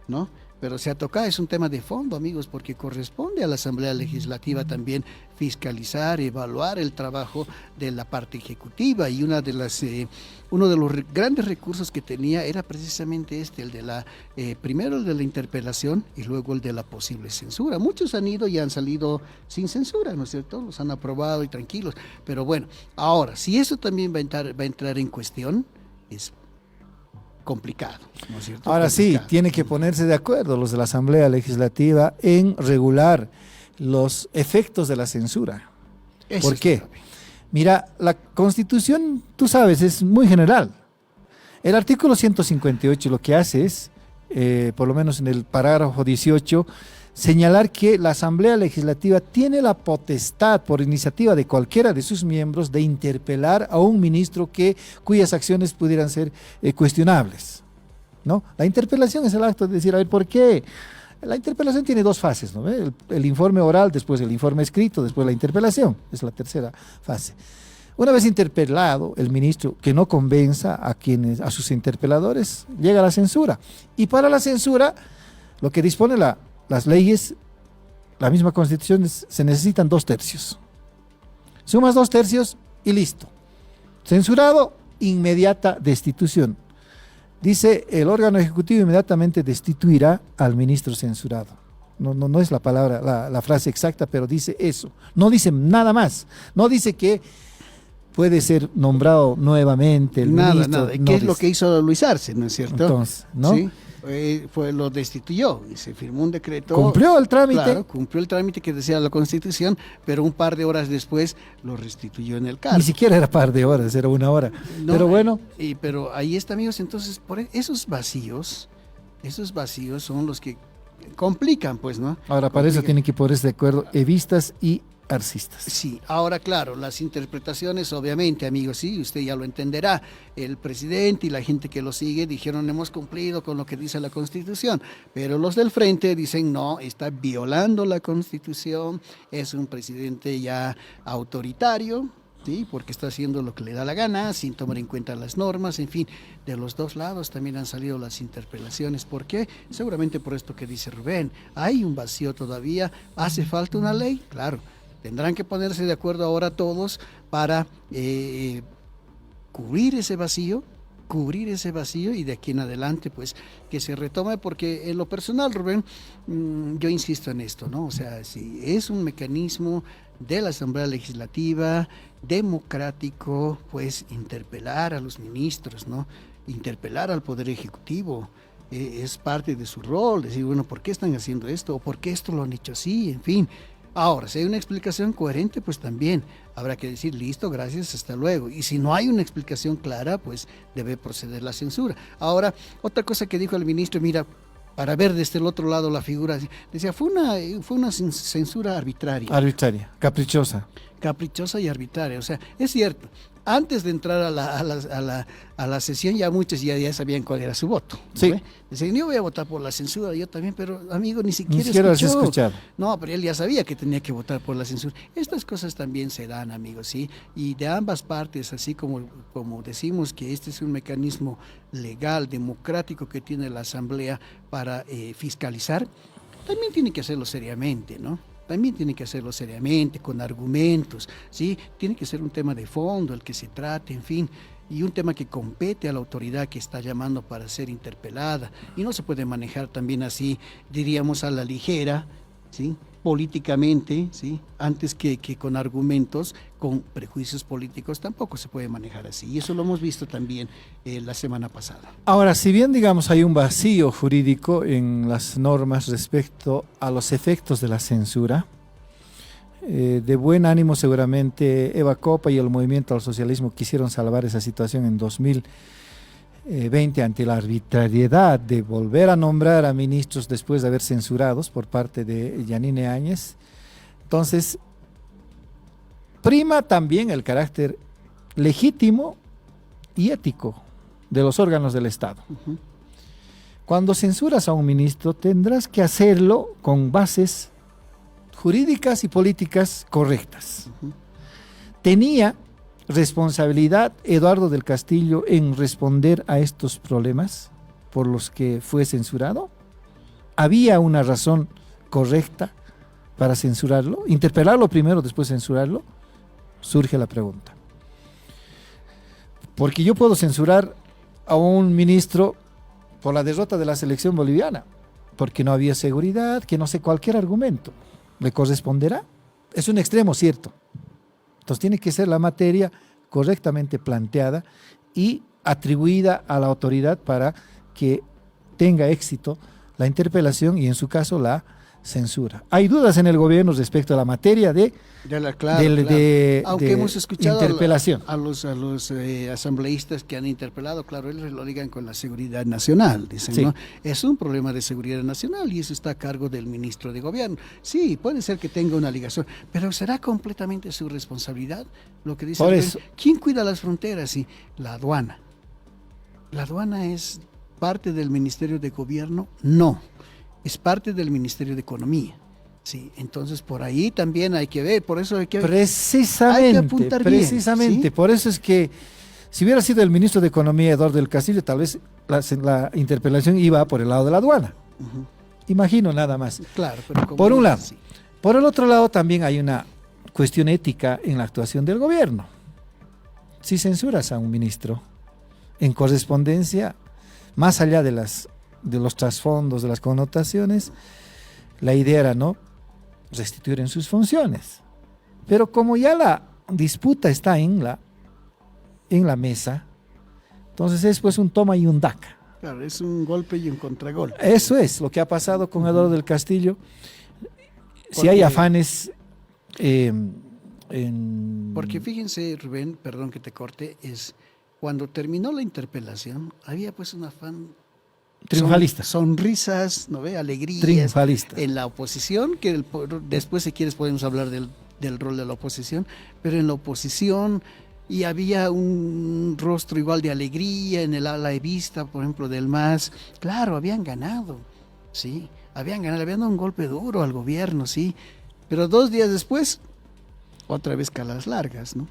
¿no? pero se ha tocado, es un tema de fondo, amigos, porque corresponde a la Asamblea Legislativa también fiscalizar, evaluar el trabajo de la parte ejecutiva, y uno de los grandes recursos que tenía era precisamente el de primero el de la interpelación y luego el de la posible censura. Muchos han ido y han salido sin censura, ¿no es cierto? Los han aprobado y tranquilos, pero bueno, ahora, si eso también va a entrar en cuestión, es complicado, ¿no es cierto? Ahora sí, Complicado. tiene que ponerse de acuerdo los de la Asamblea Legislativa en regular los efectos de la censura. Eso ¿Por es qué? grave. Mira, la Constitución, tú sabes, es muy general. El artículo 158 lo que hace es, por lo menos en el parágrafo 18, señalar que la Asamblea Legislativa tiene la potestad, por iniciativa de cualquiera de sus miembros, de interpelar a un ministro cuyas acciones pudieran ser cuestionables, ¿no? La interpelación es el acto de decir, a ver, ¿por qué? La interpelación tiene dos fases, ¿no? El informe oral, después el informe escrito, después la interpelación, es la tercera fase. Una vez interpelado el ministro que no convenza a sus interpeladores, llega a la censura. Y para la censura, lo que dispone las leyes, la misma Constitución, se necesitan 2/3. Sumas 2/3 y listo. Censurado, inmediata destitución. Dice, el órgano ejecutivo inmediatamente destituirá al ministro censurado. No es la palabra, la frase exacta, pero dice eso. No dice nada más. No dice que puede ser nombrado nuevamente el ministro. Nada. ¿Qué es lo que hizo Luis Arce, no es cierto? Entonces, ¿no? Sí. Lo destituyó y se firmó un decreto. Cumplió el trámite. Claro, cumplió el trámite que decía la Constitución, pero un par de horas después lo restituyó en el cargo. Ni siquiera era par de horas, era 1 hora. No, pero bueno. Pero ahí está, amigos, entonces esos vacíos son los que complican, pues, ¿no? Ahora, para eso tienen que ponerse de acuerdo evistas y arcistas. Sí, ahora claro, las interpretaciones, obviamente, amigos, sí, usted ya lo entenderá, el presidente y la gente que lo sigue dijeron hemos cumplido con lo que dice la Constitución, pero los del frente dicen no, está violando la Constitución, es un presidente ya autoritario, sí, porque está haciendo lo que le da la gana, sin tomar en cuenta las normas, en fin, de los dos lados también han salido las interpelaciones. ¿Por qué? Seguramente por esto que dice Rubén, hay un vacío todavía, ¿hace falta una ley? Claro. Tendrán que ponerse de acuerdo ahora todos para cubrir ese vacío y de aquí en adelante pues que se retome, porque en lo personal, Rubén, yo insisto en esto, ¿no? O sea, si es un mecanismo de la Asamblea Legislativa democrático, pues interpelar a los ministros, ¿no? Interpelar al Poder Ejecutivo. Es parte de su rol, decir, bueno, ¿por qué están haciendo esto? ¿O por qué esto lo han hecho así? En fin. Ahora, si hay una explicación coherente, pues también habrá que decir, listo, gracias, hasta luego. Y si no hay una explicación clara, pues debe proceder la censura. Ahora, otra cosa que dijo el ministro, mira, para ver desde el otro lado la figura, decía, fue una censura arbitraria. Arbitraria, caprichosa. Caprichosa y arbitraria, o sea, es cierto. Antes de entrar a la sesión ya muchos ya sabían cuál era su voto, ¿no? Sí. Decían, yo voy a votar por la censura, yo también, pero amigo, ni siquiera has escuchado. No, pero él ya sabía que tenía que votar por la censura. Estas cosas también se dan, amigos, ¿sí? Y de ambas partes, así como decimos que este es un mecanismo legal, democrático que tiene la Asamblea para fiscalizar, también tiene que hacerlo seriamente, ¿no? También tiene que hacerlo seriamente, con argumentos, ¿sí? Tiene que ser un tema de fondo el que se trate, en fin, y un tema que compete a la autoridad que está llamando para ser interpelada, y no se puede manejar también así, diríamos, a la ligera, ¿sí? Políticamente, ¿sí? Antes que con argumentos, con prejuicios políticos, tampoco se puede manejar así, y eso lo hemos visto también la semana pasada. Ahora, si bien, digamos, hay un vacío jurídico en las normas respecto a los efectos de la censura, de buen ánimo seguramente Eva Copa y el Movimiento al Socialismo quisieron salvar esa situación en 2020 ante la arbitrariedad de volver a nombrar a ministros después de haber censurados por parte de Yanine Áñez. Entonces, prima también el carácter legítimo y ético de los órganos del Estado. Uh-huh. Cuando censuras a un ministro, tendrás que hacerlo con bases jurídicas y políticas correctas. Uh-huh. ¿Tenía responsabilidad Eduardo del Castillo en responder a estos problemas por los que fue censurado? ¿había una razón correcta para censurarlo? ¿Interpelarlo primero, después censurarlo? Surge la pregunta. Porque yo puedo censurar a un ministro por la derrota de la selección boliviana, porque no había seguridad, que no sé, cualquier argumento. ¿Le corresponderá? Es un extremo, cierto. Entonces tiene que ser la materia correctamente planteada y atribuida a la autoridad para que tenga éxito la interpelación y en su caso la censura. Hay dudas en el gobierno respecto a la materia de Aunque hemos escuchado interpelación. a los asambleístas que han interpelado, claro, ellos lo ligan con la seguridad nacional, dicen, Sí. ¿no? Es un problema de seguridad nacional y eso está a cargo del ministro de gobierno. Sí, puede ser que tenga una ligación, pero ¿será completamente su responsabilidad lo que dice? Por eso. ¿Quién cuida las fronteras? Sí, la aduana. ¿La aduana es parte del Ministerio de Gobierno? No, es parte del Ministerio de Economía. Sí, entonces por ahí también hay que ver, por eso hay que apuntar bien, precisamente, ¿sí? por eso es que si hubiera sido el ministro de Economía Eduardo del Castillo, tal vez la interpelación iba por el lado de la aduana. Ujú. Imagino nada más. Claro, pero como Por un lado. sí. Por el otro lado también hay una cuestión ética en la actuación del gobierno. Si censuras a un ministro en correspondencia, más allá de los trasfondos, de las connotaciones, la idea era no restituir en sus funciones. Pero como ya la disputa está en la mesa, entonces es pues un toma y un daca. Claro, es un golpe y un contragolpe. Eso es lo que ha pasado con Eduardo del Castillo. Si Porque- hay afanes Porque fíjense, Rubén, perdón que te corte, es cuando terminó la interpelación, había pues un afán triunfalista. sonrisas, ¿no ve? Alegrías. Triunfalista. En la oposición, que después si quieres podemos hablar del rol de la oposición, pero en la oposición y había un rostro igual de alegría en el ala de vista, por ejemplo, del MAS. Claro, habían ganado, sí, habían ganado, habían dado un golpe duro al gobierno, sí, pero 2 días después, otra vez calas largas, ¿no?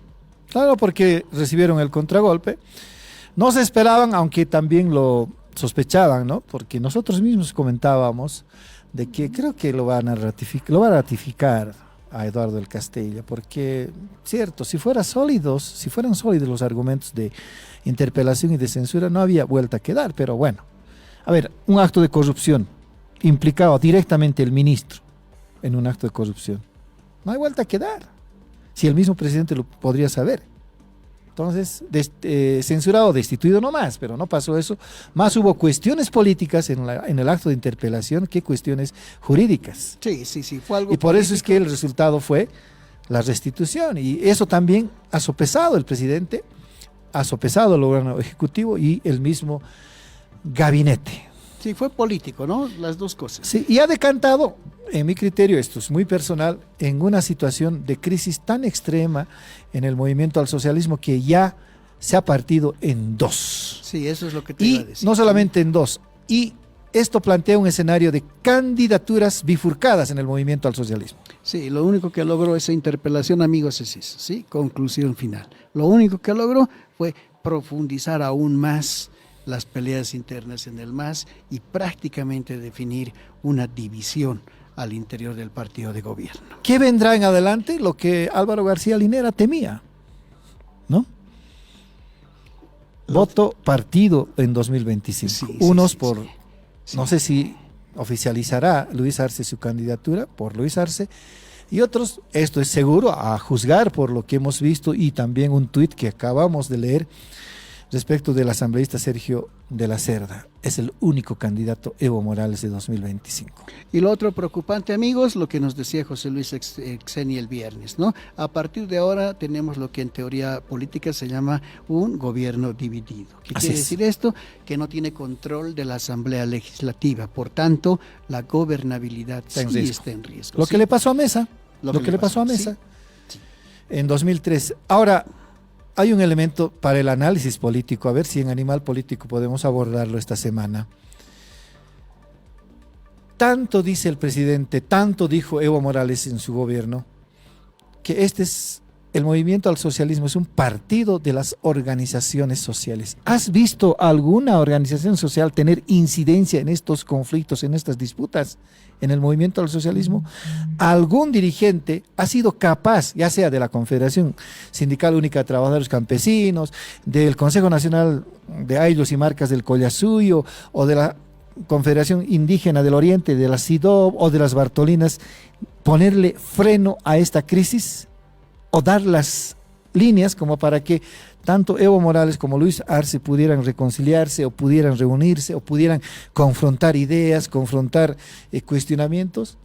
Claro, porque recibieron el contragolpe. No se esperaban, aunque también lo sospechaban, ¿no? Porque nosotros mismos comentábamos de que creo que lo va a ratificar a Eduardo del Castillo, porque, cierto, si fueran sólidos los argumentos de interpelación y de censura, no había vuelta a quedar, pero bueno. A ver, un acto de corrupción, implicado directamente el ministro en un acto de corrupción, no hay vuelta a quedar. Si el mismo presidente lo podría saber. Entonces, censurado o destituido no más, pero no pasó eso. Más hubo cuestiones políticas en el acto de interpelación que cuestiones jurídicas. Sí, fue algo Y por eso es político. que el resultado fue la restitución. Y eso también ha sopesado el presidente, ha sopesado el órgano ejecutivo y el mismo gabinete. Sí, fue político, ¿no? Las dos cosas. Sí, y ha decantado, en mi criterio, esto es muy personal, en una situación de crisis tan extrema en el movimiento al socialismo que ya se ha partido en dos. Sí, eso es lo que te iba a Y decir. no solamente en dos. Y esto plantea un escenario de candidaturas bifurcadas en el movimiento al socialismo. Sí, lo único que logró esa interpelación, amigos, es eso, ¿sí? Conclusión final. Lo único que logró fue profundizar aún más las peleas internas en el MAS y prácticamente definir una división al interior del partido de gobierno. ¿Qué vendrá en adelante? Lo que Álvaro García Linera temía, ¿no? Voto partido en 2025. Sí, Unos sí, por, sí. no sé si oficializará Luis Arce su candidatura por Luis Arce, y otros, esto es seguro, a juzgar por lo que hemos visto y también un tuit que acabamos de leer respecto del asambleísta Sergio de la Cerda. Es el único candidato Evo Morales de 2025. Y lo otro preocupante, amigos, lo que nos decía José Luis Xeni el viernes, ¿no? A partir de ahora tenemos lo que en teoría política se llama un gobierno dividido. ¿Qué Así quiere es. decir esto? Que no tiene control de la Asamblea Legislativa. Por tanto, la gobernabilidad Está en sí riesgo. está en riesgo. Lo sí. que le pasó a Mesa. Lo que le pasó a Mesa en 2003. Ahora, hay un elemento para el análisis político, a ver si en Animal Político podemos abordarlo esta semana. Tanto dice el presidente, tanto dijo Evo Morales en su gobierno, que este es el movimiento al socialismo es un partido de las organizaciones sociales. ¿Has visto alguna organización social tener incidencia en estos conflictos, en estas disputas, en el movimiento al socialismo? ¿Algún dirigente ha sido capaz, ya sea de la Confederación Sindical Única de Trabajadores Campesinos, del Consejo Nacional de Ayllus y Marcas del Collasuyo, o de la Confederación Indígena del Oriente, de la CIDOB o de las Bartolinas, ponerle freno a esta crisis o dar las líneas como para que tanto Evo Morales como Luis Arce pudieran reconciliarse o pudieran reunirse o pudieran confrontar ideas, confrontar cuestionamientos?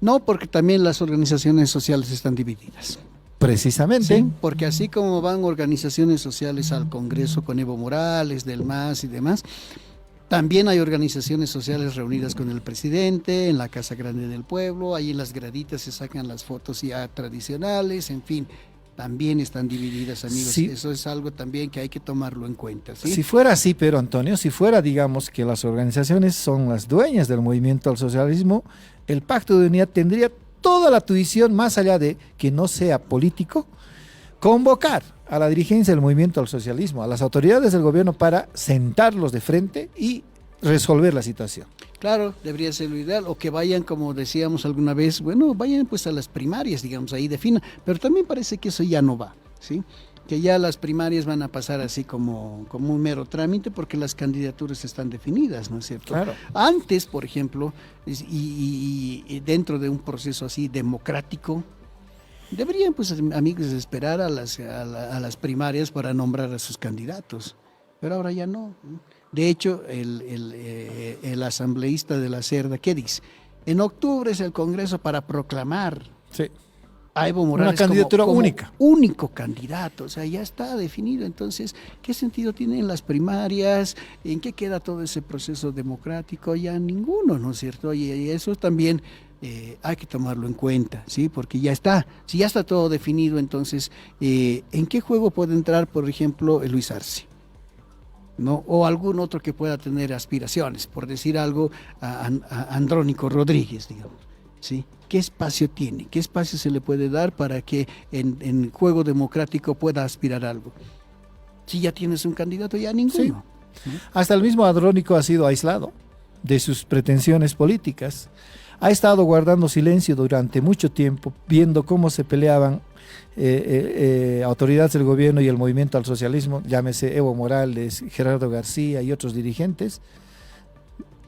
No, porque también las organizaciones sociales están divididas. Precisamente. Sí, porque así como van organizaciones sociales al Congreso con Evo Morales, del MAS y demás, también hay organizaciones sociales reunidas con el presidente en la Casa Grande del Pueblo, ahí en las graditas se sacan las fotos ya tradicionales, en fin, también están divididas, amigos. Sí. Eso es algo también que hay que tomarlo en cuenta, ¿sí? Si fuera así, pero Antonio, si fuera, digamos, que las organizaciones son las dueñas del movimiento al socialismo, el Pacto de Unidad tendría toda la tuición, más allá de que no sea político, convocar a la dirigencia del movimiento al socialismo, a las autoridades del gobierno, para sentarlos de frente y resolver la situación. Claro, debería ser lo ideal, o que vayan, como decíamos alguna vez, bueno, vayan pues a las primarias, digamos, ahí definan, pero también parece que eso ya no va, ¿sí? Que ya las primarias van a pasar así como un mero trámite, porque las candidaturas están definidas, ¿no es cierto? Claro. Antes, por ejemplo, y dentro de un proceso así democrático, deberían, pues, amigos, esperar a las primarias para nombrar a sus candidatos, pero ahora ya no. De hecho, el asambleísta de la Cerda, ¿qué dice? En octubre es el Congreso para proclamar a Evo Morales una candidatura única. Único candidato, o sea, ya está definido. Entonces, ¿qué sentido tienen las primarias? ¿En qué queda todo ese proceso democrático? Ya ninguno, ¿no es cierto? Y eso también hay que tomarlo en cuenta, ¿sí? Porque ya está, si ya está todo definido, entonces, ¿en qué juego puede entrar, por ejemplo, Luis Arce? ¿No? O algún otro que pueda tener aspiraciones, por decir algo, a Andrónico Rodríguez, digamos, ¿sí? ¿Qué espacio tiene? ¿Qué espacio se le puede dar para que en juego democrático pueda aspirar a algo? Si ya tienes un candidato, ya ninguno. Sí. Hasta el mismo Andrónico ha sido aislado de sus pretensiones políticas. Ha estado guardando silencio durante mucho tiempo, viendo cómo se peleaban autoridades del gobierno y el movimiento al socialismo, llámese Evo Morales, Gerardo García y otros dirigentes,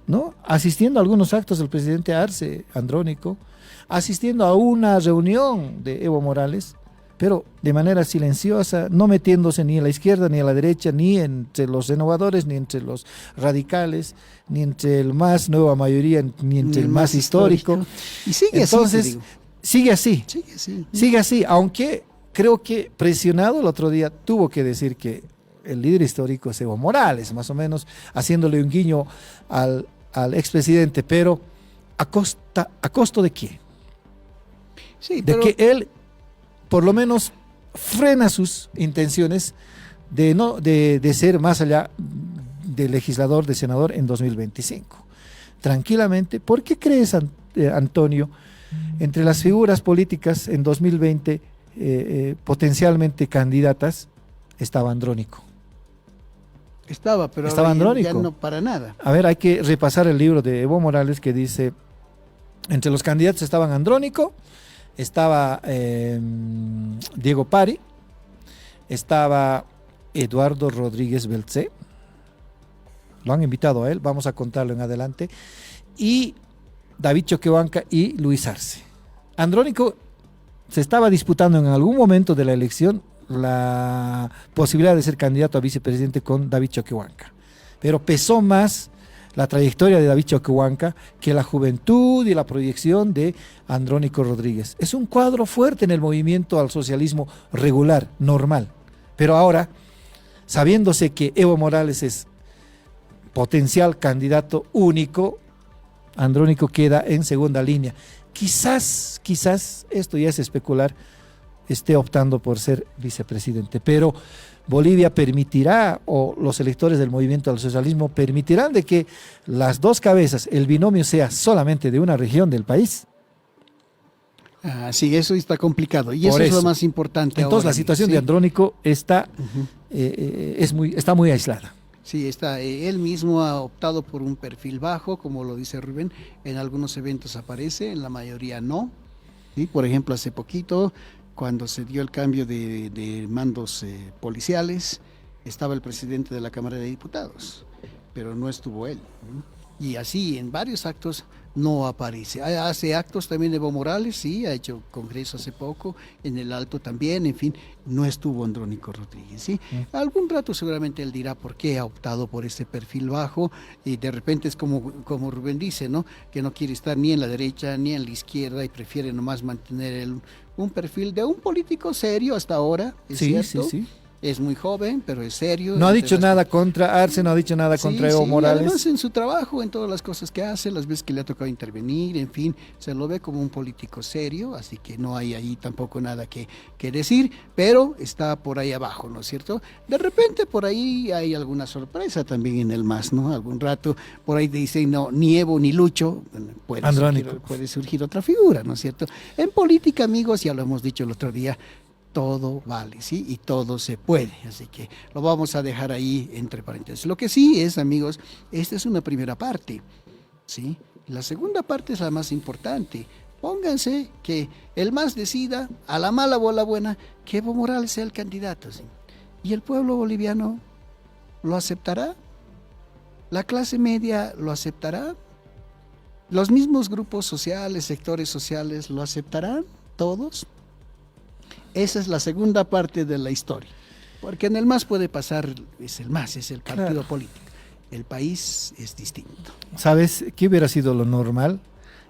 ¿no? Asistiendo a algunos actos del presidente Arce, Andrónico, asistiendo a una reunión de Evo Morales, pero de manera silenciosa, no metiéndose ni a la izquierda ni a la derecha, ni entre los renovadores, ni entre los radicales, ni entre el más nueva mayoría, ni entre el más histórico. Y sigue entonces, así, sigue así. Sigue así, aunque creo que presionado el otro día tuvo que decir que el líder histórico es Evo Morales, más o menos haciéndole un guiño al expresidente, pero ¿a costo de qué? Sí, de que él por lo menos frena sus intenciones de ser más allá de legislador, de senador en 2025. Tranquilamente, ¿por qué crees, Antonio, entre las figuras políticas en 2020 potencialmente candidatas estaba Andrónico? Pero estaba Andrónico. Ya no para nada. A ver, hay que repasar el libro de Evo Morales que dice, entre los candidatos estaban Andrónico, estaba Diego Pari, estaba Eduardo Rodríguez Belcé, lo han invitado a él, vamos a contarlo en adelante, y David Choquehuanca y Luis Arce. Andrónico se estaba disputando en algún momento de la elección la posibilidad de ser candidato a vicepresidente con David Choquehuanca, pero pesó más la trayectoria de David Choquehuanca que la juventud y la proyección de Andrónico Rodríguez. Es un cuadro fuerte en el movimiento al socialismo regular, normal, pero ahora, sabiéndose que Evo Morales es potencial candidato único, Andrónico queda en segunda línea. Quizás, esto ya es especular, esté optando por ser vicepresidente, pero Bolivia permitirá, o los electores del movimiento al socialismo permitirán de que las dos cabezas, el binomio sea solamente de una región del país. Sí, eso está complicado y eso Por es lo eso. más importante. Entonces ahora, la situación ¿sí? de Andrónico está, está muy aislada. Sí, él mismo ha optado por un perfil bajo, como lo dice Rubén, en algunos eventos aparece, en la mayoría no. ¿Sí? Por ejemplo, hace poquito, cuando se dio el cambio de mandos policiales, estaba el presidente de la Cámara de Diputados, pero no estuvo él, ¿no? Y así en varios actos no aparece. Hace actos también Evo Morales, sí, ha hecho congreso hace poco, en el Alto también, en fin, no estuvo Andrónico Rodríguez, ¿sí? Algún rato seguramente él dirá por qué ha optado por ese perfil bajo, y de repente es como Rubén dice, ¿no? Que no quiere estar ni en la derecha ni en la izquierda y prefiere nomás mantener un perfil de un político serio hasta ahora, es cierto. Sí. Es muy joven, pero es serio. No ha dicho nada contra Arce, no ha dicho nada contra Evo Morales. Además en su trabajo, en todas las cosas que hace, las veces que le ha tocado intervenir, en fin, se lo ve como un político serio, así que no hay ahí tampoco nada que decir, pero está por ahí abajo, ¿no es cierto? De repente por ahí hay alguna sorpresa también en el MAS, ¿no? Algún rato por ahí dicen, no, ni Evo ni Lucho, puede surgir otra figura, ¿no es cierto? En política, amigos, ya lo hemos dicho el otro día, todo vale, ¿sí? Y todo se puede, así que lo vamos a dejar ahí entre paréntesis. Lo que sí es, amigos, esta es una primera parte, ¿sí? La segunda parte es la más importante. Pónganse que el MAS decida, a la mala o a la buena, que Evo Morales sea el candidato, ¿sí? ¿Y el pueblo boliviano lo aceptará? ¿La clase media lo aceptará? ¿Los mismos grupos sociales, sectores sociales lo aceptarán? ¿Todos? Esa es la segunda parte de la historia, porque en el MAS puede pasar, es el MAS, es el partido político. El país es distinto. ¿Sabes qué hubiera sido lo normal,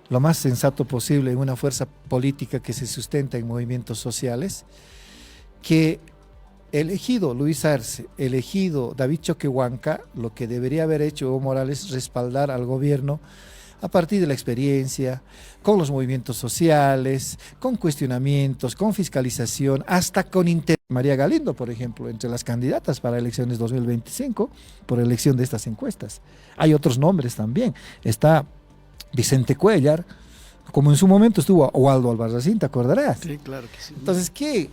lo más sensato posible en una fuerza política que se sustenta en movimientos sociales? Que elegido Luis Arce, elegido David Choquehuanca, lo que debería haber hecho Evo Morales es respaldar al gobierno a partir de la experiencia, con los movimientos sociales, con cuestionamientos, con fiscalización, hasta con María Galindo, por ejemplo, entre las candidatas para elecciones 2025, por elección de estas encuestas. Hay otros nombres también. Está Vicente Cuellar, como en su momento estuvo Waldo Albarracín, ¿te acordarás? Sí, claro que sí. Entonces, ¿qué?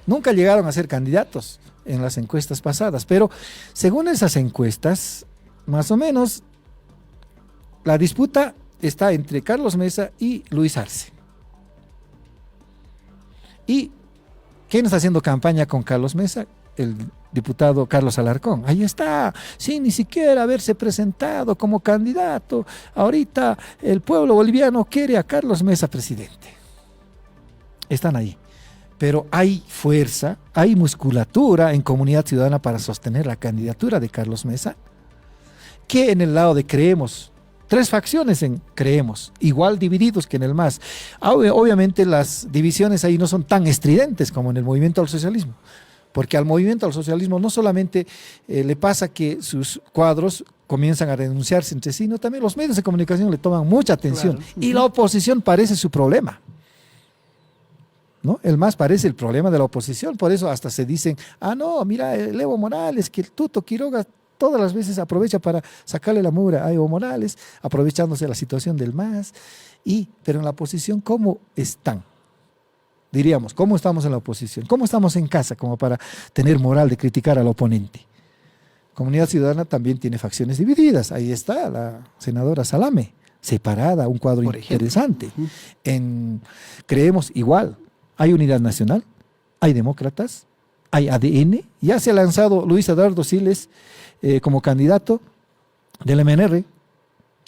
Nunca llegaron a ser candidatos en las encuestas pasadas, pero según esas encuestas, más o menos, la disputa está entre Carlos Mesa y Luis Arce. ¿Y quién está haciendo campaña con Carlos Mesa? El diputado Carlos Alarcón. Ahí está, sin ni siquiera haberse presentado como candidato. Ahorita el pueblo boliviano quiere a Carlos Mesa presidente. Están ahí. Pero hay fuerza, hay musculatura en Comunidad Ciudadana para sostener la candidatura de Carlos Mesa, que en el lado de Creemos, tres facciones en Creemos, igual divididos que en el MAS. Obviamente las divisiones ahí no son tan estridentes como en el movimiento al socialismo, porque al movimiento al socialismo no solamente le pasa que sus cuadros comienzan a denunciarse entre sí, sino también los medios de comunicación le toman mucha atención. Claro. Y la oposición parece su problema, ¿no? El MAS parece el problema de la oposición, por eso hasta se dicen, no, mira, el Evo Morales, que el Tuto Quiroga todas las veces aprovecha para sacarle la mugre a Evo Morales, aprovechándose de la situación del MAS. Pero en la oposición, ¿cómo están? Diríamos, ¿cómo estamos en la oposición? ¿Cómo estamos en casa como para tener moral de criticar al oponente? Comunidad Ciudadana también tiene facciones divididas. Ahí está la senadora Salame, separada, un cuadro interesante. Creemos igual. Hay Unidad Nacional, hay Demócratas, hay ADN. Ya se ha lanzado Luis Eduardo Siles como candidato del MNR.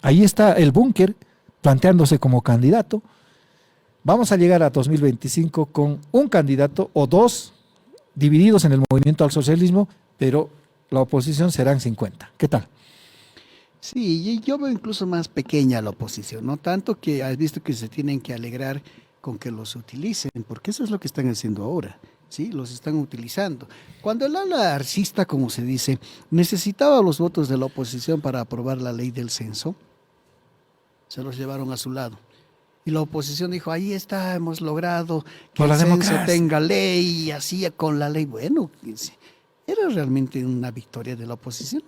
Ahí está el búnker planteándose como candidato. Vamos a llegar a 2025 con un candidato o dos divididos en el movimiento al socialismo, pero la oposición serán 50. ¿Qué tal? Sí, yo veo incluso más pequeña la oposición, no tanto que has visto que se tienen que alegrar con que los utilicen, porque eso es lo que están haciendo ahora. Sí, los están utilizando. Cuando el ala arcista, como se dice, necesitaba los votos de la oposición para aprobar la ley del censo, se los llevaron a su lado. Y la oposición dijo, ahí está, hemos logrado que el censo tenga ley, y así con la ley. Bueno, ¿era realmente una victoria de la oposición?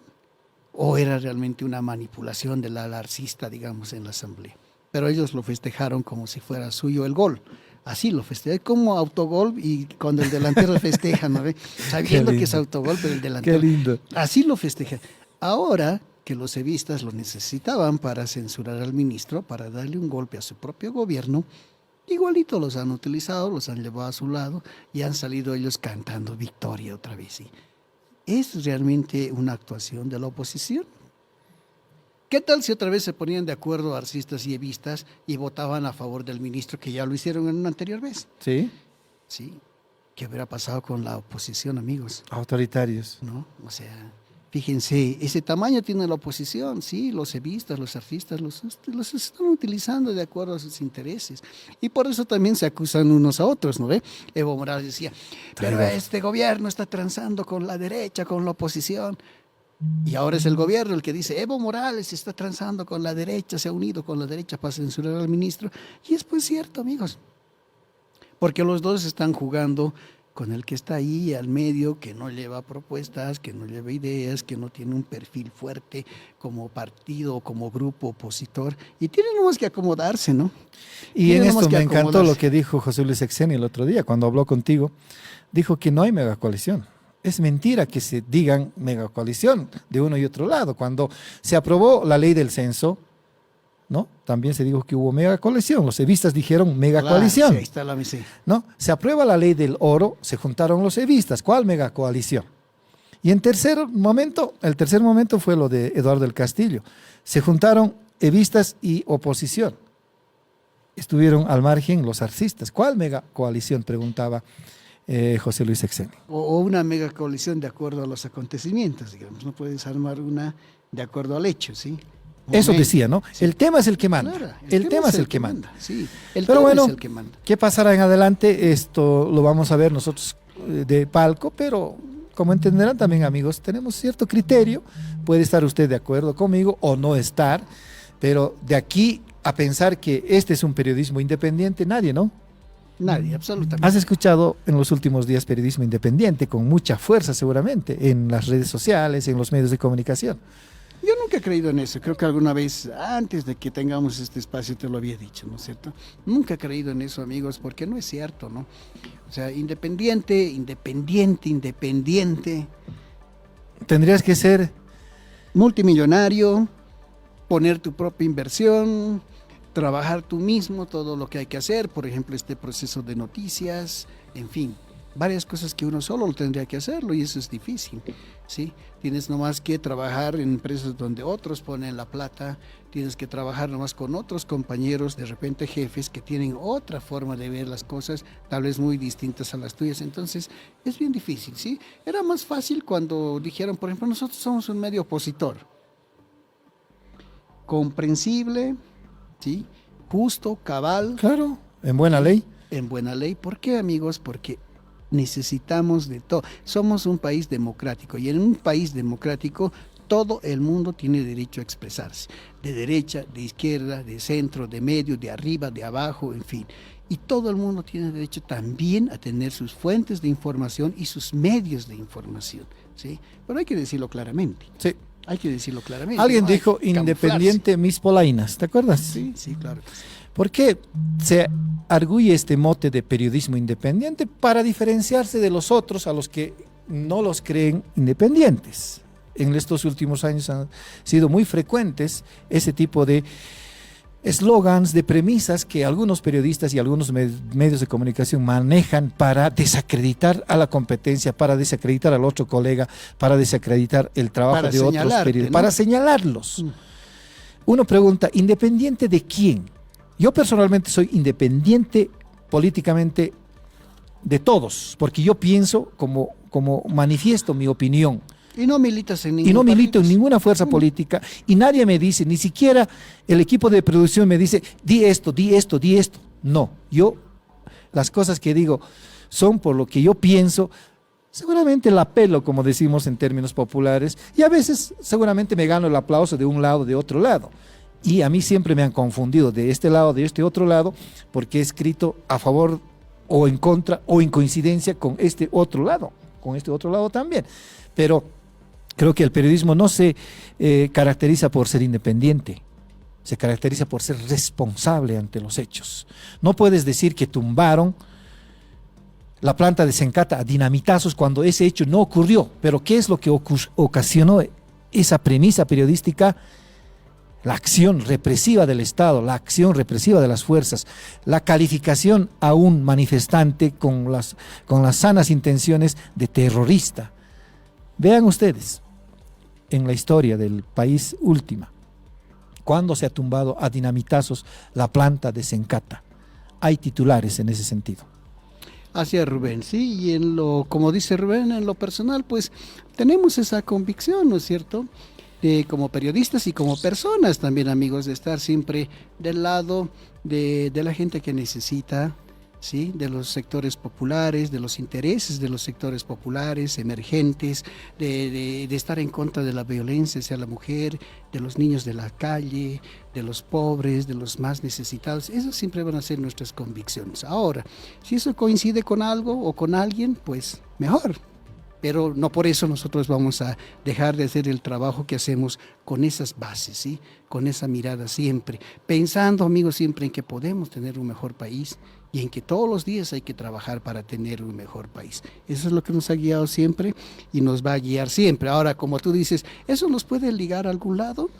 ¿O era realmente una manipulación del ala arcista, digamos, en la asamblea? Pero ellos lo festejaron como si fuera suyo el gol. Así lo festeja, como autogol y cuando el delantero festeja, ¿no ve? Sabiendo que es autogol, pero el delantero. Qué lindo. Así lo festeja. Ahora que los evistas lo necesitaban para censurar al ministro, para darle un golpe a su propio gobierno, igualito los han utilizado, los han llevado a su lado y han salido ellos cantando victoria otra vez. ¿Sí? ¿Es realmente una actuación de la oposición? ¿Qué tal si otra vez se ponían de acuerdo arcistas y evistas y votaban a favor del ministro, que ya lo hicieron en una anterior vez? Sí. Sí. ¿Qué hubiera pasado con la oposición, amigos? Autoritarios. ¿No? O sea, fíjense, ese tamaño tiene la oposición, sí, los evistas, los artistas los están utilizando de acuerdo a sus intereses. Y por eso también se acusan unos a otros, ¿no ve? Evo Morales decía, pero este gobierno está transando con la derecha, con la oposición. Y ahora es el gobierno el que dice, Evo Morales está transando con la derecha, se ha unido con la derecha para censurar al ministro. Y es pues cierto, amigos, porque los dos están jugando con el que está ahí al medio, que no lleva propuestas, que no lleva ideas, que no tiene un perfil fuerte como partido o como grupo opositor, y tienen nomás que acomodarse, ¿no? Y en esto me encantó lo que dijo José Luis Exeni el otro día, cuando habló contigo, dijo que no hay megacoalición. Es mentira que se digan megacoalición de uno y otro lado. Cuando se aprobó la ley del censo, ¿no? También se dijo que hubo megacoalición. Los evistas dijeron megacoalición. Claro, sí, ahí está la misión. ¿No? Se aprueba la ley del oro, se juntaron los evistas. ¿Cuál megacoalición? Y el tercer momento fue lo de Eduardo del Castillo. Se juntaron evistas y oposición. Estuvieron al margen los arcistas. ¿Cuál megacoalición? Preguntaba José Luis Exeni. O una megacoalición de acuerdo a los acontecimientos, digamos. No puedes armar una de acuerdo al hecho, ¿sí? Eso decía, ¿no? Sí. El tema es el que manda. Claro, el tema es el que manda. Sí, el Pero tema bueno, es el que manda. ¿qué pasará en adelante? Esto lo vamos a ver nosotros de palco, pero como entenderán también, amigos, tenemos cierto criterio. Puede estar usted de acuerdo conmigo o no estar, pero de aquí a pensar que este es un periodismo independiente, nadie, ¿no? Nadie, absolutamente. Has escuchado en los últimos días periodismo independiente, con mucha fuerza seguramente, en las redes sociales, en los medios de comunicación. Yo nunca he creído en eso. Creo que alguna vez, antes de que tengamos este espacio, te lo había dicho, ¿no es cierto? Nunca he creído en eso, amigos, porque no es cierto, ¿no? O sea, independiente. Tendrías que ser Multimillonario, poner tu propia inversión, trabajar tú mismo todo lo que hay que hacer, por ejemplo, este proceso de noticias, en fin, varias cosas que uno solo lo tendría que hacerlo y eso es difícil, ¿sí? Tienes nomás que trabajar en empresas donde otros ponen la plata, tienes que trabajar nomás con otros compañeros, de repente jefes que tienen otra forma de ver las cosas, tal vez muy distintas a las tuyas, entonces es bien difícil, ¿sí? Era más fácil cuando dijeron, por ejemplo, nosotros somos un medio opositor, comprensible, ¿sí? Justo, cabal. Claro, en buena ley. En buena ley. ¿Por qué, amigos? Porque necesitamos de todo. Somos un país democrático y en un país democrático todo el mundo tiene derecho a expresarse. De derecha, de izquierda, de centro, de medio, de arriba, de abajo, en fin. Y todo el mundo tiene derecho también a tener sus fuentes de información y sus medios de información, ¿sí? Pero hay que decirlo claramente. Sí. Hay que decirlo claramente. Alguien ¿no? dijo independiente Miss Polainas, ¿te acuerdas? Sí, sí, claro que sí. ¿Por qué se arguye este mote de periodismo independiente? Para diferenciarse de los otros a los que no los creen independientes. En estos últimos años han sido muy frecuentes ese tipo de eslogans, de premisas que algunos periodistas y algunos medios de comunicación manejan para desacreditar a la competencia, para desacreditar al otro colega, para desacreditar el trabajo de otros periodistas, ¿no? Para señalarlos. Uno pregunta, ¿independiente de quién? Yo personalmente soy independiente políticamente de todos, porque yo pienso como manifiesto mi opinión. Y no militas en ningún Y no milito en partido. ninguna fuerza política y nadie me dice, ni siquiera el equipo de producción me dice, di esto. No, yo las cosas que digo son por lo que yo pienso, seguramente la pelo, como decimos en términos populares, y a veces seguramente me gano el aplauso de un lado, de otro lado. Y a mí siempre me han confundido de este lado, de este otro lado, porque he escrito a favor o en contra o en coincidencia con este otro lado también. Pero creo que el periodismo no se caracteriza por ser independiente. se caracteriza por ser responsable ante los hechos. No puedes decir que tumbaron la planta de Sencata a dinamitazos cuando ese hecho no ocurrió. Pero ¿qué es lo que ocasionó esa premisa periodística? La acción represiva del Estado, la acción represiva de las fuerzas, la calificación a un manifestante con las sanas intenciones de terrorista. Vean ustedes, en la historia del país última, cuando se ha tumbado a dinamitazos la planta de Sencata. Hay titulares en ese sentido. Así es, Rubén, sí, y como dice Rubén, en lo personal, pues tenemos esa convicción, ¿no es cierto?, como periodistas y como personas también, amigos, de estar siempre del lado de la gente que necesita, ¿sí?, de los sectores populares, de los intereses de los sectores populares, emergentes, de estar en contra de la violencia hacia la mujer, de los niños de la calle, de los pobres, de los más necesitados. Esas siempre van a ser nuestras convicciones. Ahora, si eso coincide con algo o con alguien, pues mejor. Pero no por eso nosotros vamos a dejar de hacer el trabajo que hacemos con esas bases, ¿sí?, con esa mirada siempre, pensando, amigos, siempre en que podemos tener un mejor país y en que todos los días hay que trabajar para tener un mejor país. Eso es lo que nos ha guiado siempre y nos va a guiar siempre. Ahora, como tú dices, ¿eso nos puede ligar a algún lado?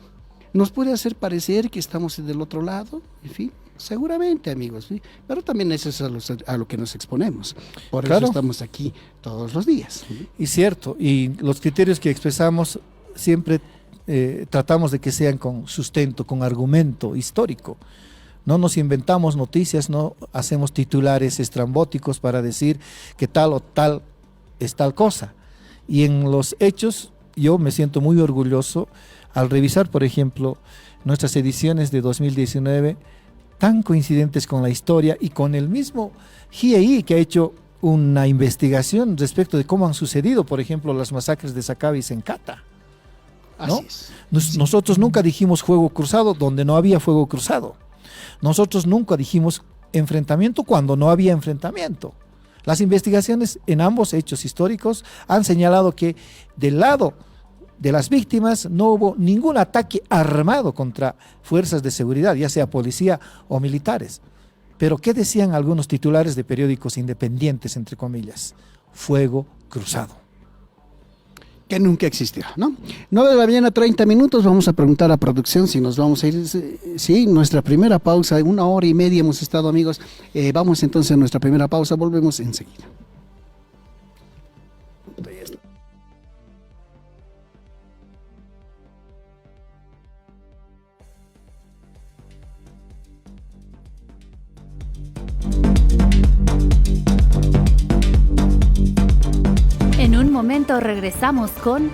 ¿Nos puede hacer parecer que estamos del otro lado? En fin, seguramente, amigos, ¿sí? Pero también eso es a lo que nos exponemos. Por Claro. eso estamos aquí todos los días. ¿Sí? Y cierto, y los criterios que expresamos siempre tratamos de que sean con sustento, con argumento histórico. No nos inventamos noticias, no hacemos titulares estrambóticos para decir que tal o tal es tal cosa. Y en los hechos yo me siento muy orgulloso al revisar, por ejemplo, nuestras ediciones de 2019, tan coincidentes con la historia y con el mismo GIEI que ha hecho una investigación respecto de cómo han sucedido, por ejemplo, las masacres de Sacaba y Sencata, ¿no? Así es. Nosotros nunca dijimos fuego cruzado donde no había fuego cruzado. Nosotros nunca dijimos enfrentamiento cuando no había enfrentamiento. Las investigaciones en ambos hechos históricos han señalado que del lado de las víctimas no hubo ningún ataque armado contra fuerzas de seguridad, ya sea policía o militares. Pero ¿qué decían algunos titulares de periódicos independientes, entre comillas? Fuego cruzado. Que nunca existió, ¿no? 9 de la mañana, 30 minutos, vamos a preguntar a producción si nos vamos a ir. Sí, nuestra primera pausa, 1 hora y media hemos estado, amigos. Vamos entonces a nuestra primera pausa, volvemos enseguida. En un momento regresamos con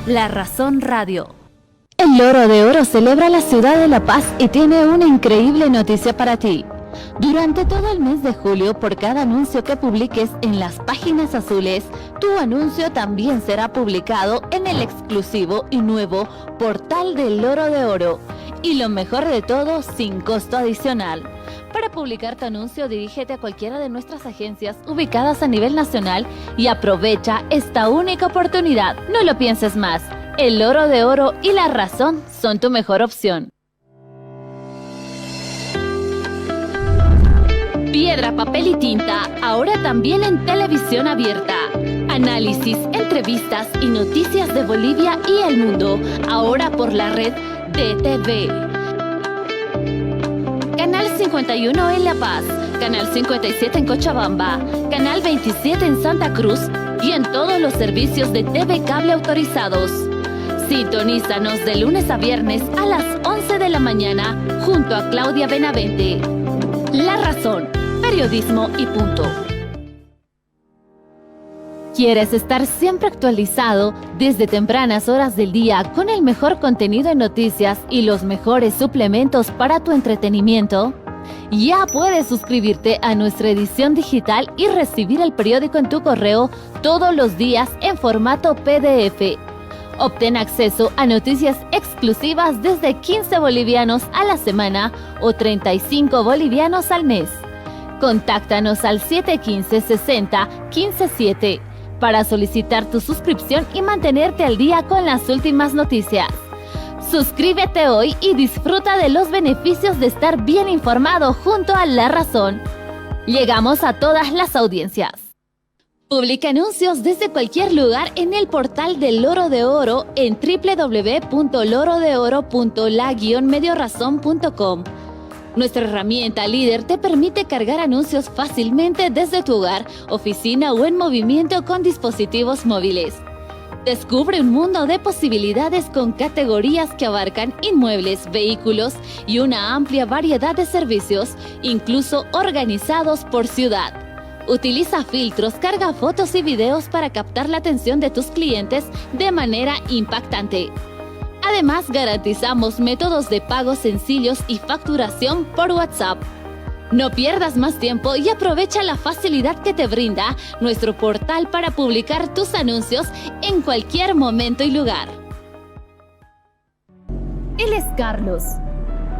La Razón Radio. El Loro de Oro celebra la ciudad de La Paz y tiene una increíble noticia para ti. Durante todo el mes de julio, por cada anuncio que publiques en las páginas azules, tu anuncio también será publicado en el exclusivo y nuevo portal del Loro de Oro. Y lo mejor de todo, sin costo adicional. Para publicar tu anuncio, dirígete a cualquiera de nuestras agencias ubicadas a nivel nacional y aprovecha esta única oportunidad. No lo pienses más. El Loro de Oro y La Razón son tu mejor opción. Piedra, papel y tinta, ahora también en televisión abierta. Análisis, entrevistas y noticias de Bolivia y el mundo, ahora por la red DTV. Canal 51 en La Paz, Canal 57 en Cochabamba, Canal 27 en Santa Cruz y en todos los servicios de TV Cable autorizados. Sintonízanos de lunes a viernes a las 11 de la mañana junto a Claudia Benavente. La Razón, periodismo y punto. ¿Quieres estar siempre actualizado desde tempranas horas del día con el mejor contenido en noticias y los mejores suplementos para tu entretenimiento? Ya puedes suscribirte a nuestra edición digital y recibir el periódico en tu correo todos los días en formato PDF. Obtén acceso a noticias exclusivas desde 15 bolivianos a la semana o 35 bolivianos al mes. Contáctanos al 715-60-157. para solicitar tu suscripción y mantenerte al día con las últimas noticias. Suscríbete hoy y disfruta de los beneficios de estar bien informado junto a La Razón. Llegamos a todas las audiencias. Publica anuncios desde cualquier lugar en el portal del Loro de Oro en www.lorodeoro.la-mediorazón.com. Nuestra herramienta líder te permite cargar anuncios fácilmente desde tu hogar, oficina o en movimiento con dispositivos móviles. Descubre un mundo de posibilidades con categorías que abarcan inmuebles, vehículos y una amplia variedad de servicios, incluso organizados por ciudad. Utiliza filtros, carga fotos y videos para captar la atención de tus clientes de manera impactante. Además, garantizamos métodos de pago sencillos y facturación por WhatsApp. No pierdas más tiempo y aprovecha la facilidad que te brinda nuestro portal para publicar tus anuncios en cualquier momento y lugar. Él es Carlos.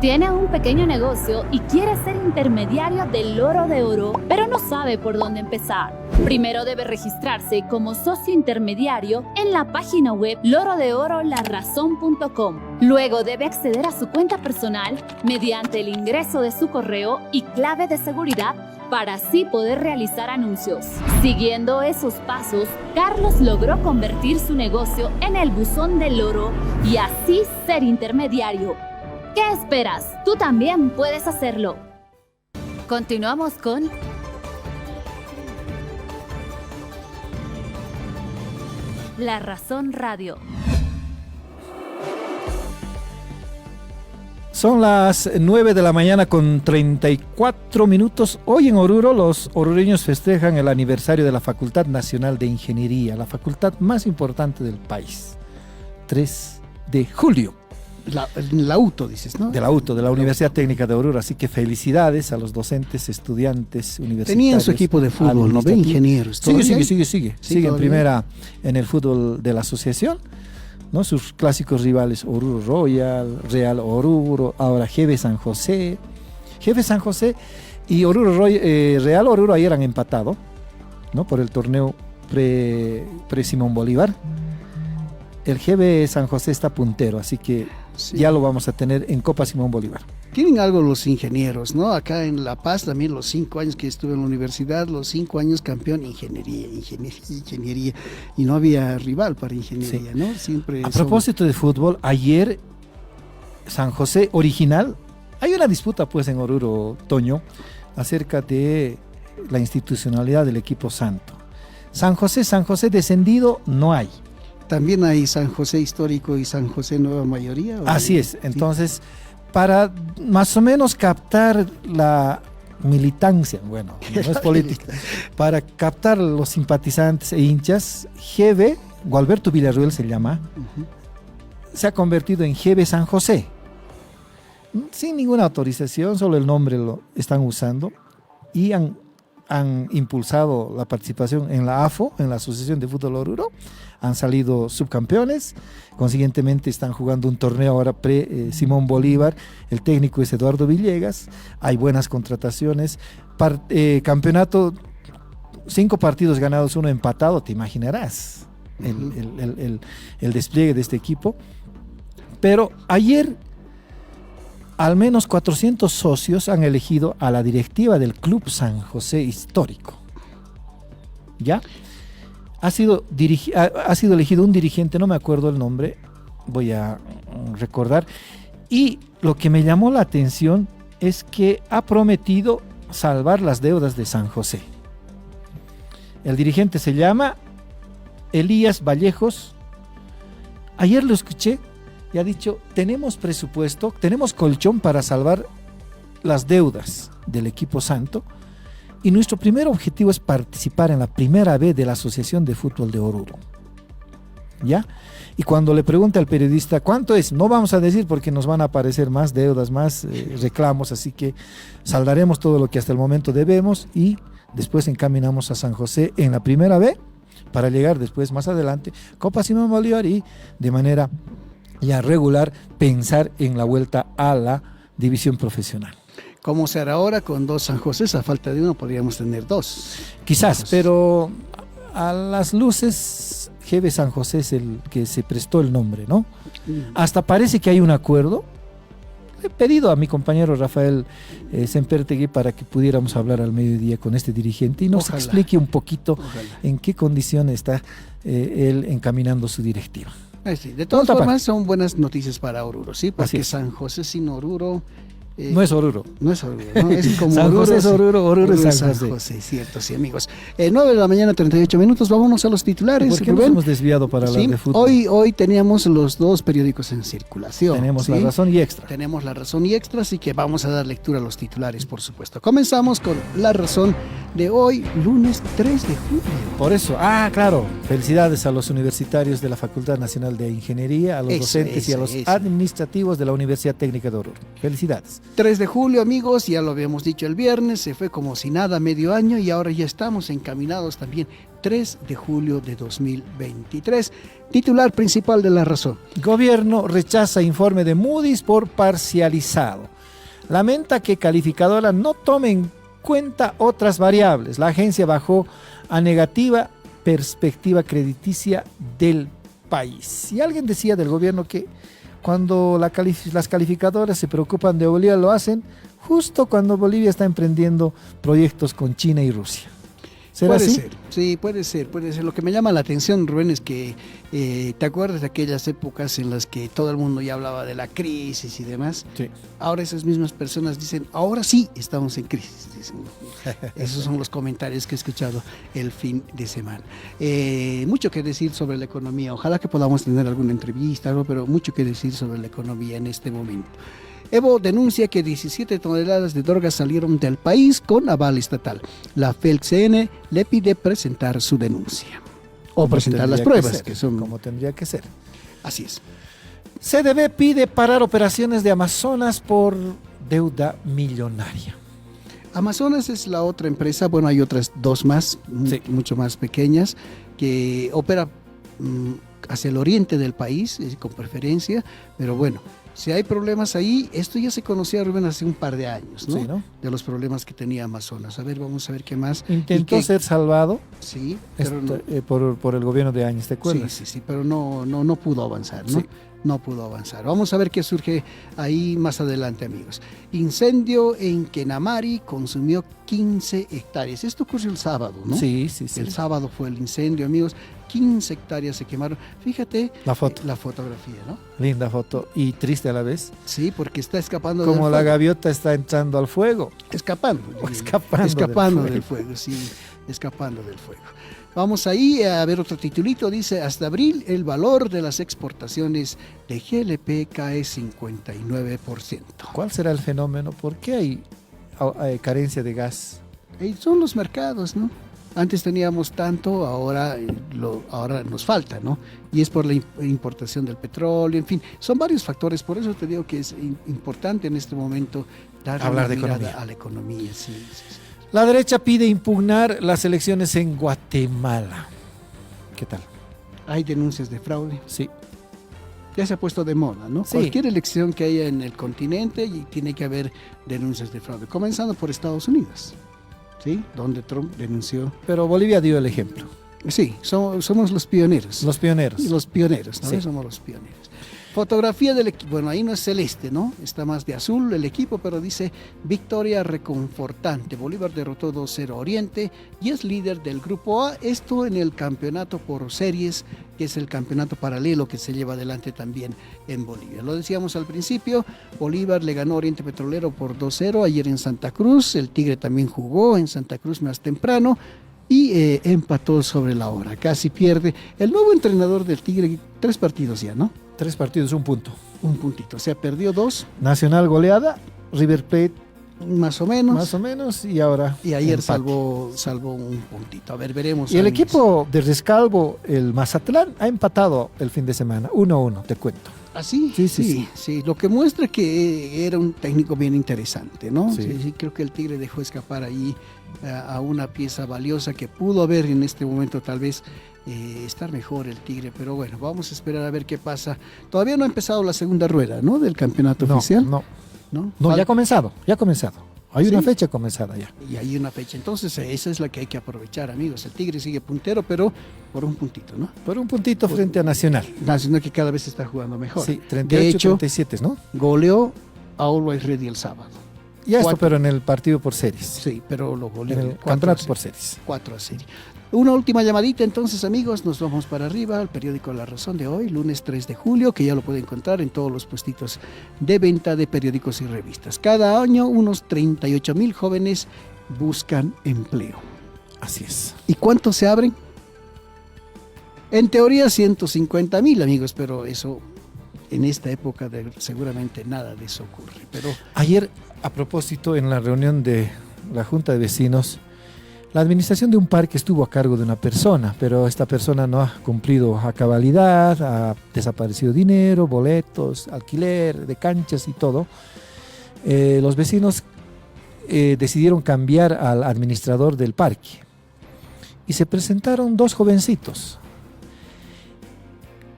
Tiene un pequeño negocio y quiere ser intermediario del Loro de Oro, pero no sabe por dónde empezar. Primero debe registrarse como socio intermediario en la página web lorodeorolarazón.com. Luego debe acceder a su cuenta personal mediante el ingreso de su correo y clave de seguridad para así poder realizar anuncios. Siguiendo esos pasos, Carlos logró convertir su negocio en el buzón del Loro y así ser intermediario. ¿Qué esperas? Tú también puedes hacerlo. Continuamos con La Razón Radio. Son las 9 de la mañana con 34 minutos. Hoy en Oruro los orureños festejan el aniversario de la Facultad Nacional de Ingeniería, la facultad más importante del país. 3 de julio. La UTO, dices, ¿no? De la UTO, de la Universidad Técnica de Oruro. Así que felicidades a los docentes, estudiantes, universitarios. Tenían su equipo de fútbol, ¿no? Ingenieros. Sigue en primera en el fútbol de la asociación, ¿no? Sus clásicos rivales Oruro Royal, Real Oruro, ahora GB San José. GB San José y Real Oruro ayer han empatado, ¿no? Por el torneo pre-Simón Bolívar. El GB San José está puntero, así que ya lo vamos a tener en Copa Simón Bolívar. Tienen algo los ingenieros, ¿no? Acá en La Paz también los 5 años que estuve en la universidad, los 5 años campeón, ingeniería. Y no había rival para ingeniería, ¿no? Siempre. A propósito de fútbol, ayer San José original, hay una disputa pues en Oruro, Toño, acerca de la institucionalidad del equipo santo. San José descendido no hay. También hay San José histórico y San José nueva mayoría. Así es, entonces para más o menos captar la militancia, bueno, no es política, para captar los simpatizantes e hinchas, GB, Gualberto Villarruel se llama, se ha convertido en GB San José, sin ninguna autorización, solo el nombre lo están usando y han impulsado la participación en la AFO, en la Asociación de Fútbol Oruro. Han salido subcampeones, consiguientemente están jugando un torneo ahora pre-Simón Bolívar, el técnico es Eduardo Villegas, hay buenas contrataciones, campeonato, 5 partidos ganados, 1 empatado, te imaginarás el despliegue de este equipo, pero ayer al menos 400 socios han elegido a la directiva del Club San José Histórico, ¿ya? Ha sido elegido un dirigente, no me acuerdo el nombre, voy a recordar, y lo que me llamó la atención es que ha prometido salvar las deudas de San José. El dirigente se llama Elías Vallejos. Ayer lo escuché y ha dicho, tenemos presupuesto, tenemos colchón para salvar las deudas del equipo santo. Y nuestro primer objetivo es participar en la primera B de la Asociación de Fútbol de Oruro. ¿Ya? Y cuando le pregunta al periodista cuánto es, no vamos a decir porque nos van a aparecer más deudas, más reclamos, así que saldaremos todo lo que hasta el momento debemos y después encaminamos a San José en la primera B para llegar después, más adelante, Copa Simón Bolívar y de manera ya regular pensar en la vuelta a la división profesional. ¿Cómo será ahora con 2 San José? A falta de uno podríamos tener 2. Quizás, pero a las luces, GB San José es el que se prestó el nombre, ¿no? Hasta parece que hay un acuerdo. He pedido a mi compañero Rafael Sempertegui para que pudiéramos hablar al mediodía con este dirigente y nos Ojalá. explique un poquito Ojalá. en qué condiciones está él encaminando su directiva. Sí, de todas Otra formas, son buenas noticias para Oruro, ¿sí? Así Porque es. San José sin Oruro... No es Oruro. No es Oruro, ¿no? Es como San José es sí. Oruro es San José. Cierto, sí, amigos. 9 de la mañana, 38 minutos. Vámonos a los titulares, ¿Por qué nos Rubén. hemos desviado para hablar Sí, de fútbol? hoy teníamos los dos periódicos en circulación. Tenemos ¿sí? La Razón y Extra. Tenemos La Razón y Extra, así que vamos a dar lectura a los titulares, por supuesto. Comenzamos con La Razón de hoy, lunes 3 de julio. Por eso, claro, felicidades a los universitarios de la Facultad Nacional de Ingeniería, a los docentes y a los administrativos de la Universidad Técnica de Oruro. Felicidades. 3 de julio, amigos, ya lo habíamos dicho el viernes, se fue como si nada medio año y ahora ya estamos encaminados también 3 de julio de 2023. Titular principal de La Razón. Gobierno rechaza informe de Moody's por parcializado. Lamenta que calificadora no tome en cuenta otras variables. La agencia bajó a negativa perspectiva crediticia del país. Y alguien decía del gobierno que cuando las calificadoras se preocupan de Bolivia lo hacen justo cuando Bolivia está emprendiendo proyectos con China y Rusia. ¿Será Puede así? ser, sí, puede ser. Lo que me llama la atención, Rubén, es que ¿te acuerdas de aquellas épocas en las que todo el mundo ya hablaba de la crisis y demás? Sí. Ahora esas mismas personas dicen, ahora sí estamos en crisis. Dicen. Esos son los comentarios que he escuchado el fin de semana. Mucho que decir sobre la economía. Ojalá que podamos tener alguna entrevista, algo, pero mucho que decir sobre la economía en este momento. Evo denuncia que 17 toneladas de drogas salieron del país con aval estatal. La FELCN le pide presentar su denuncia. O presentar las pruebas, que son... Como tendría que ser. Así es. CDB pide parar operaciones de Amazonas por deuda millonaria. Amazonas es la otra empresa, bueno, hay otras dos más, Sí. mucho más pequeñas, que opera hacia el oriente del país, con preferencia, pero bueno, si hay problemas ahí, esto ya se conocía, Rubén, hace un par de años, ¿no? Sí, ¿no? De los problemas que tenía Amazonas. A ver, vamos a ver qué más. Intentó ¿Y qué? ser salvado Sí, pero no, por el gobierno de Áñez, ¿te acuerdas? sí, pero no pudo avanzar, ¿no? Sí. No pudo avanzar. Vamos a ver qué surge ahí más adelante, amigos. Incendio en Kenamari consumió 15 hectáreas. Esto ocurrió el sábado, ¿no? Sí. El sábado fue el incendio, amigos. 15 hectáreas se quemaron. Fíjate La foto. la fotografía, ¿no? Linda foto y triste a la vez. Sí, porque está escapando Como del la fuego. gaviota está entrando al fuego. Escapando. O escapando Del fuego, sí. Escapando del fuego. Vamos ahí a ver otro titulito. Dice, hasta abril el valor de las exportaciones de GLP cae 59%. ¿Cuál será el fenómeno? ¿Por qué hay carencia de gas? Y son los mercados, ¿no? Antes teníamos tanto, ahora nos falta, ¿no? Y es por la importación del petróleo, en fin, son varios factores. Por eso te digo que es importante en este momento Hablar una de mirada economía. a la economía. Sí. La derecha pide impugnar las elecciones en Guatemala. ¿Qué tal? Hay denuncias de fraude. Sí. Ya se ha puesto de moda, ¿no? Sí. Cualquier elección que haya en el continente y tiene que haber denuncias de fraude, comenzando por Estados Unidos, ¿sí? Donde Trump denunció. Pero Bolivia dio el ejemplo. Sí, somos los pioneros. Los pioneros. Los pioneros, ¿no? Sí. Somos los pioneros. Fotografía del equipo, bueno, ahí no es celeste, ¿no? Está más de azul el equipo, pero dice victoria reconfortante. Bolívar derrotó 2-0 a Oriente y es líder del Grupo A. Esto en el campeonato por series, que es el campeonato paralelo que se lleva adelante también en Bolivia. Lo decíamos al principio, Bolívar le ganó a Oriente Petrolero por 2-0 ayer en Santa Cruz. El Tigre también jugó en Santa Cruz más temprano y empató sobre la hora. Casi pierde. El nuevo entrenador del Tigre, 3 partidos ya, ¿no? 3 partidos, 1 punto. Un puntito, o sea, perdió 2, Nacional goleada, River Plate más o menos. más o menos y ahora Y ayer empate. salvó un puntito. A ver, veremos. Y el ahí. equipo de Rescalvo, el Mazatlán, ha empatado el fin de semana, 1-1, te cuento. ¿Ah, sí? Sí. Lo que muestra que era un técnico bien interesante, ¿no? Sí. Sí, creo que el Tigre dejó escapar ahí a una pieza valiosa que pudo haber en este momento tal vez estar mejor el Tigre, pero bueno, vamos a esperar a ver qué pasa. Todavía no ha empezado la segunda rueda, ¿no? Del campeonato oficial. No, ¿no? ya ha comenzado. Hay una Sí. fecha comenzada ya. Y hay una fecha. Entonces, esa es la que hay que aprovechar, amigos. El Tigre sigue puntero, pero por un puntito, ¿no? Por un puntito frente a Nacional. Nacional que cada vez está jugando mejor. Sí, De 38, hecho, 37, ¿no? goleó a Always Ready el sábado. Ya esto, 4. pero en el partido por series. Sí, pero lo goleó. En el 4 campeonato a por 0. series. 4-0. Una última llamadita entonces, amigos, nos vamos para arriba al periódico La Razón de hoy, lunes 3 de julio, que ya lo puede encontrar en todos los puestitos de venta de periódicos y revistas. Cada año unos 38,000 jóvenes buscan empleo. Así es. ¿Y cuántos se abren? En teoría 150,000, amigos, pero eso en esta época seguramente nada de eso ocurre. Pero Ayer, a propósito, en la reunión de la Junta de Vecinos, la administración de un parque estuvo a cargo de una persona, pero esta persona no ha cumplido a cabalidad, ha desaparecido dinero, boletos, alquiler de canchas y todo. Los vecinos decidieron cambiar al administrador del parque y se presentaron dos jovencitos.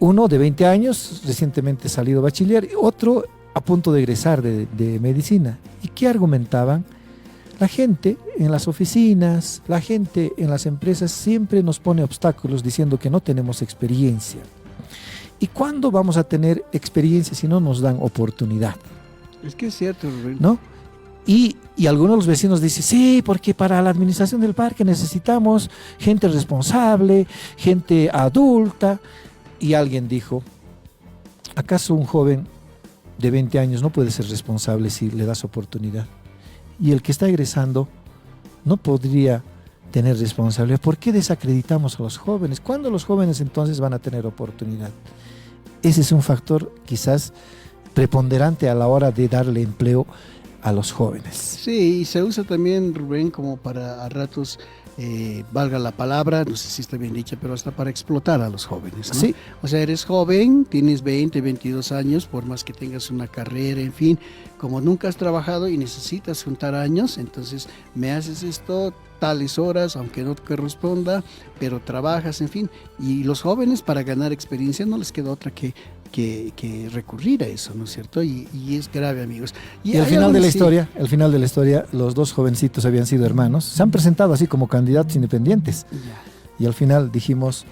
Uno de 20 años, recientemente salido bachiller, y otro a punto de egresar de medicina. ¿Y qué argumentaban? La gente en las oficinas, la gente en las empresas siempre nos pone obstáculos diciendo que no tenemos experiencia. ¿Y cuándo vamos a tener experiencia si no nos dan oportunidad? es que es cierto, Rubén. ¿No? Y algunos de los vecinos dicen, sí, porque para la administración del parque necesitamos gente responsable, gente adulta. Y alguien dijo, ¿acaso un joven de 20 años no puede ser responsable si le das oportunidad? Y el que está egresando no podría tener responsabilidad. ¿Por qué desacreditamos a los jóvenes? ¿Cuándo los jóvenes entonces van a tener oportunidad? Ese es un factor quizás preponderante a la hora de darle empleo a los jóvenes. Sí, y se usa también, Rubén, como para a ratos, valga la palabra, no sé si está bien dicha, pero hasta para explotar a los jóvenes, ¿no? Sí, O sea, eres joven, tienes 20, 22 años, por más que tengas una carrera, en fin, como nunca has trabajado y necesitas juntar años, entonces me haces esto tales horas, aunque no te corresponda, pero trabajas, en fin. Y los jóvenes para ganar experiencia no les queda otra que recurrir a eso, ¿no es cierto? Y es grave, amigos. y al hay final de la algunos, sí, historia, al final de la historia, los dos jovencitos habían sido hermanos, se han presentado así como candidatos independientes. ya. Y al final dijimos,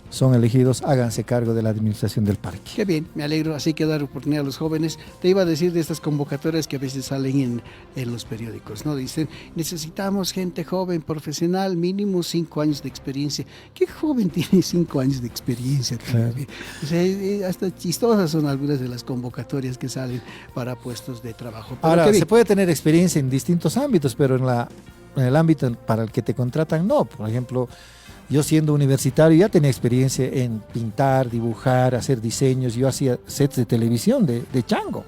son elegidos, háganse cargo de la administración del parque. Qué bien, me alegro, así que dar oportunidad a los jóvenes. Te iba a decir de estas convocatorias que a veces salen en los periódicos, ¿no? Dicen, necesitamos gente joven, profesional, mínimo 5 años de experiencia. ¿Qué joven tiene 5 años de experiencia? Claro. O sea, hasta chistosas son algunas de las convocatorias que salen para puestos de trabajo. Pero Ahora, qué bien. se puede tener experiencia en distintos ámbitos, pero en el ámbito para el que te contratan, no. Por ejemplo, yo siendo universitario ya tenía experiencia en pintar, dibujar, hacer diseños. Yo hacía sets de televisión de chango.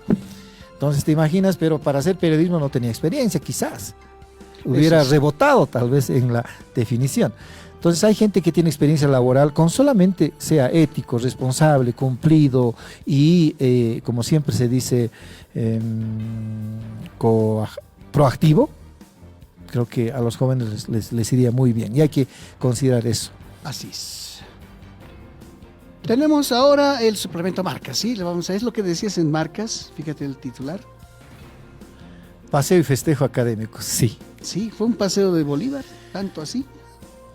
Entonces te imaginas, pero para hacer periodismo no tenía experiencia, quizás. Hubiera Eso sí. rebotado tal vez en la definición. Entonces hay gente que tiene experiencia laboral con solamente sea ético, responsable, cumplido y, como siempre se dice, proactivo. Creo que a los jóvenes les iría muy bien y hay que considerar eso. Así es. Tenemos ahora el suplemento marcas, ¿sí? Le vamos a, es lo que decías en marcas, fíjate el titular. Paseo y festejo académico, sí. Sí, fue un paseo de Bolívar, tanto así.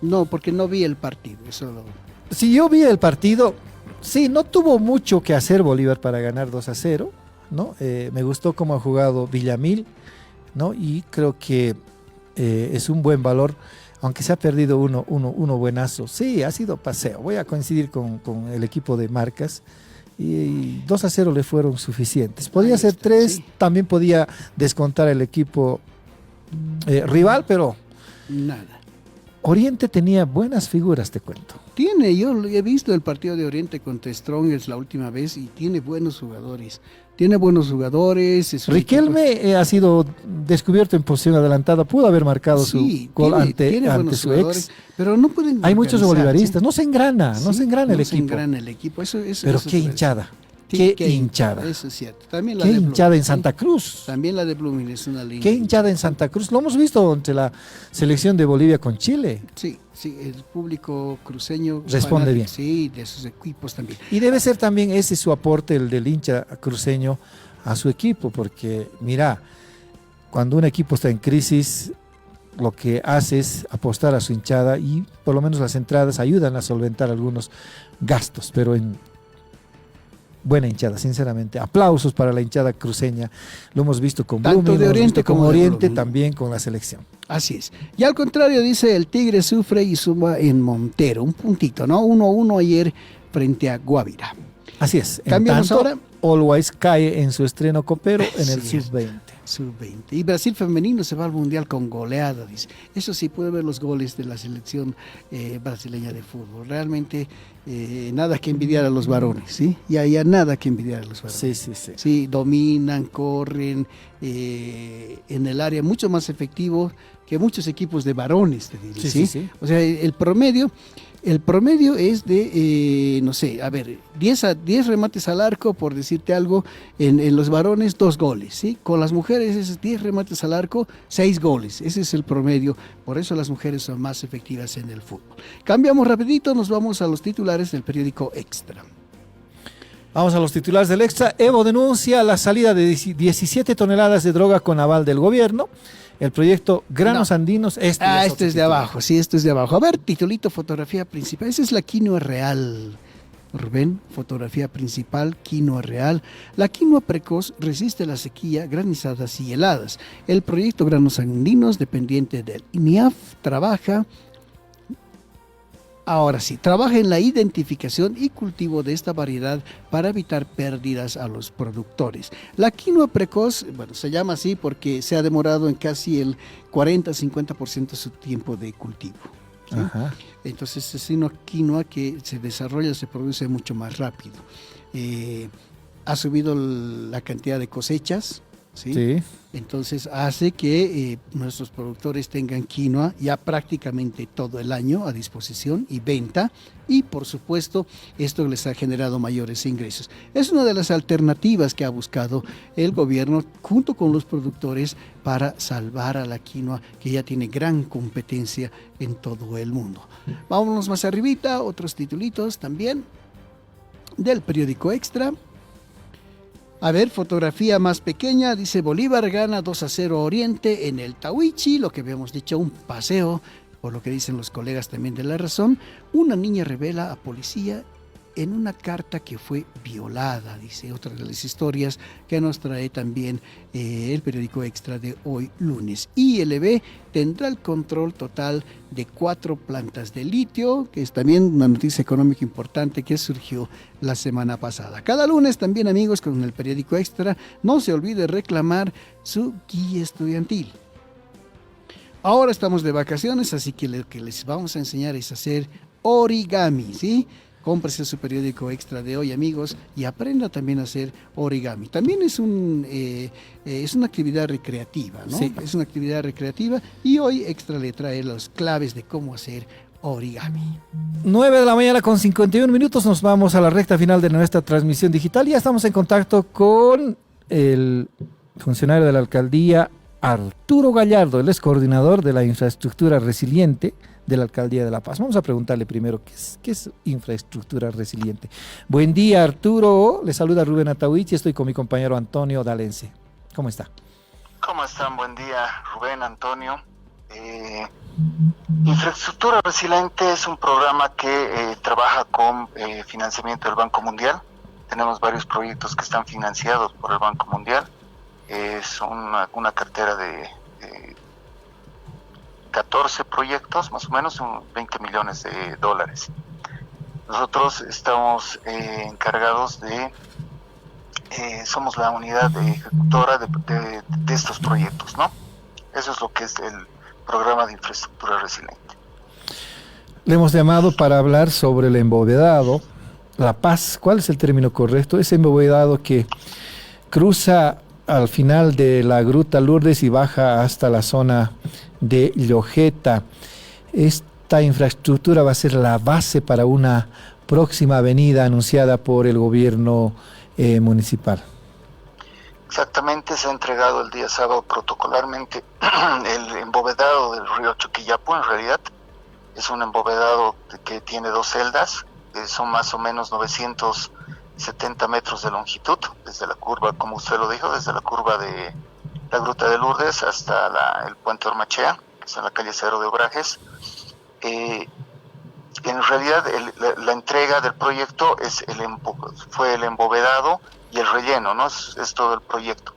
No, porque no vi el partido, eso lo... Si yo vi el partido, sí, no tuvo mucho que hacer Bolívar para ganar 2-0, ¿no? Me gustó cómo ha jugado Villamil, ¿no? Y creo que es un buen valor, aunque se ha perdido uno buenazo. Sí, ha sido paseo. Voy a coincidir con el equipo de marcas. Y 2-0 le fueron suficientes. Podía Ahí ser está, 3, sí. también podía descontar el equipo rival, pero Nada. Oriente tenía buenas figuras, te cuento. Yo he visto el partido de Oriente contra Strongers la última vez y tiene buenos jugadores. Es un Riquelme ha sido descubierto en posición adelantada, pudo haber marcado Sí, su gol tiene ante buenos su jugadores, ex. pero no pueden Hay muchos organizarse. bolivaristas, no se engrana el No se equipo. engrana el equipo. Eso Pero eso qué es hinchada, Sí, qué hinchada. Eso es cierto. También la Qué de hinchada Blooming, en Santa Cruz. También la de Blooming es una linda. Qué hinchada en Santa Cruz. Lo hemos visto entre la selección de Bolivia con Chile. Sí, el público cruceño Responde bien. Sí, de sus equipos también. Y debe ser también ese su aporte, el del hincha cruceño, a su equipo, porque mira, cuando un equipo está en crisis, lo que hace es apostar a su hinchada y por lo menos las entradas ayudan a solventar algunos gastos, pero en buena hinchada, sinceramente. Aplausos para la hinchada cruceña. Lo hemos visto con Tanto Blooming, de lo hemos Oriente visto con como de Oriente, Blooming. también con la selección. Así es. Y al contrario, dice el Tigre sufre y suma en Montero. Un puntito, ¿no? 1-1 ayer frente a Guavirá. Así es. En Cambiamos tanto, ahora. Always cae en su estreno copero en el Así es. sub-20. Sub-20. Y Brasil femenino se va al Mundial con goleada, dice. Eso sí, puede ver los goles de la selección brasileña de fútbol. Realmente nada que envidiar a los varones, ¿sí? Y allá nada que envidiar a los varones. Sí, sí, sí. Sí, dominan, corren en el área mucho más efectivo que muchos equipos de varones, te diré, Sí, ¿sí? sí, sí. O sea, el promedio es de, no sé, a ver, 10 remates al arco, por decirte algo, en los varones 2 goles, ¿sí? Con las mujeres es 10 remates al arco, 6 goles, ese es el promedio, por eso las mujeres son más efectivas en el fútbol. Cambiamos rapidito, nos vamos a los titulares del periódico Extra. Vamos a los titulares del Extra. Evo denuncia la salida de 17 toneladas de droga con aval del gobierno. El proyecto Granos Andinos. Este es de abajo, sí, esto es de abajo. A ver, titulito, fotografía principal. Esa es la quinoa real. Rubén, fotografía principal, quinoa real. La quinoa precoz resiste la sequía, granizadas y heladas. El proyecto Granos Andinos, dependiente del INIAF, trabaja en la identificación y cultivo de esta variedad para evitar pérdidas a los productores. La quinoa precoz, bueno, se llama así porque se ha demorado en casi el 40-50% de su tiempo de cultivo, ¿sí? Ajá. Entonces es una quinoa que se desarrolla, se produce mucho más rápido. Ha subido la cantidad de cosechas, ¿sí? Sí. Entonces hace que nuestros productores tengan quinoa ya prácticamente todo el año a disposición y venta, y por supuesto esto les ha generado mayores ingresos. Es una de las alternativas que ha buscado el gobierno junto con los productores para salvar a la quinoa, que ya tiene gran competencia en todo el mundo. Vámonos más arribita, otros titulitos también del periódico Extra. A ver, fotografía más pequeña, dice Bolívar gana 2-0 Oriente en el Tahuichi, lo que habíamos dicho, un paseo, por lo que dicen los colegas también de La Razón. Una niña revela a policía en una carta que fue violada, dice otra de las historias que nos trae también el periódico Extra de hoy lunes. ILB tendrá el control total de 4 plantas de litio, que es también una noticia económica importante que surgió la semana pasada. Cada lunes también, amigos, con el periódico Extra, no se olvide reclamar su guía estudiantil. Ahora estamos de vacaciones, así que lo que les vamos a enseñar es hacer origami, ¿sí? Cómprese su periódico Extra de hoy, amigos, y aprenda también a hacer origami. También es una actividad recreativa, ¿no? Sí. Es una actividad recreativa, y hoy Extra le trae las claves de cómo hacer origami. 9 de la mañana con 51 minutos, nos vamos a la recta final de nuestra transmisión digital. Ya estamos en contacto con el funcionario de la alcaldía, Arturo Gallardo, él es coordinador de la infraestructura resiliente de la Alcaldía de La Paz. Vamos a preguntarle primero qué es infraestructura resiliente. Buen día, Arturo. Le saluda Rubén Atahuichi. Estoy con mi compañero Antonio Dalense. ¿Cómo está? ¿Cómo están? Buen día, Rubén, Antonio. Infraestructura Resiliente es un programa que trabaja con financiamiento del Banco Mundial. Tenemos varios proyectos que están financiados por el Banco Mundial. Es una cartera de 14 proyectos, más o menos, un 20 millones de dólares. Nosotros estamos encargados somos la unidad ejecutora de estos proyectos, ¿no? Eso es lo que es el programa de infraestructura resiliente. Le hemos llamado para hablar sobre el embovedado, La Paz. ¿Cuál es el término correcto? Ese embovedado que cruza al final de la Gruta Lourdes y baja hasta la zona de Llojeta. Esta infraestructura va a ser la base para una próxima avenida anunciada por el gobierno municipal. Exactamente, se ha entregado el día sábado protocolarmente el embovedado del río Choquillapo. En realidad es un embovedado que tiene 2 celdas, son más o menos 970 metros de longitud, desde la curva, como usted lo dijo, desde la curva de la Gruta de Lourdes hasta el Puente Ormachea, que es en la calle Cero de Obrajes. En realidad la entrega del proyecto fue el embovedado y el relleno, ¿no? Es todo el proyecto.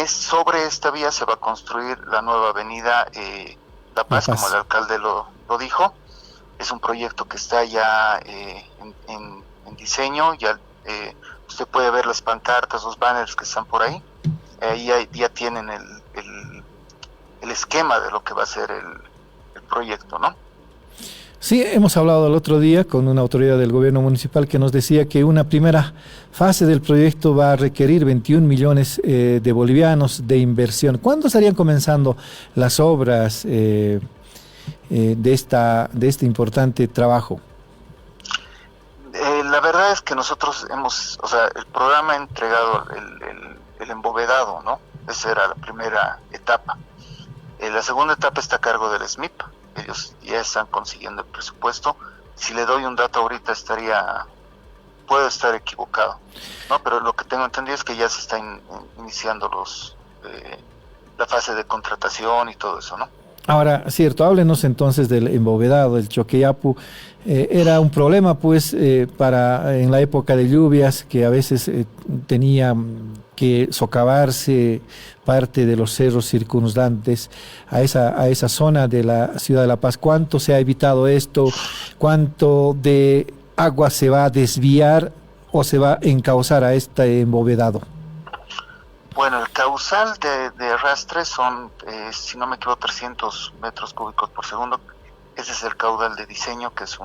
Sobre esta vía se va a construir la nueva avenida La Paz, como el alcalde lo dijo. Es un proyecto que está ya en diseño. Ya usted puede ver las pancartas, los banners que están por ahí. Ahí ya tienen el esquema de lo que va a ser el proyecto, ¿no? Sí, hemos hablado el otro día con una autoridad del gobierno municipal que nos decía que una primera fase del proyecto va a requerir 21 millones de bolivianos de inversión. ¿Cuándo estarían comenzando las obras de este importante trabajo? La verdad es que nosotros el programa ha entregado el embovedado, ¿no? Esa era la primera etapa. La segunda etapa está a cargo del SMIP. Ellos ya están consiguiendo el presupuesto. Si le doy un dato ahorita puedo estar equivocado, ¿no? Pero lo que tengo entendido es que ya se están iniciando la fase de contratación y todo eso, ¿no? Ahora, cierto, háblenos entonces del embovedado, el Choqueyapu. Era un problema, pues, en la época de lluvias, que a veces tenía que socavarse parte de los cerros circundantes a esa zona de la ciudad de La Paz. ¿Cuánto se ha evitado esto? ¿Cuánto de agua se va a desviar o se va a encauzar a este embovedado? Bueno, el causal de arrastre son, si no me equivoco, 300 metros cúbicos por segundo. Ese es el caudal de diseño, que es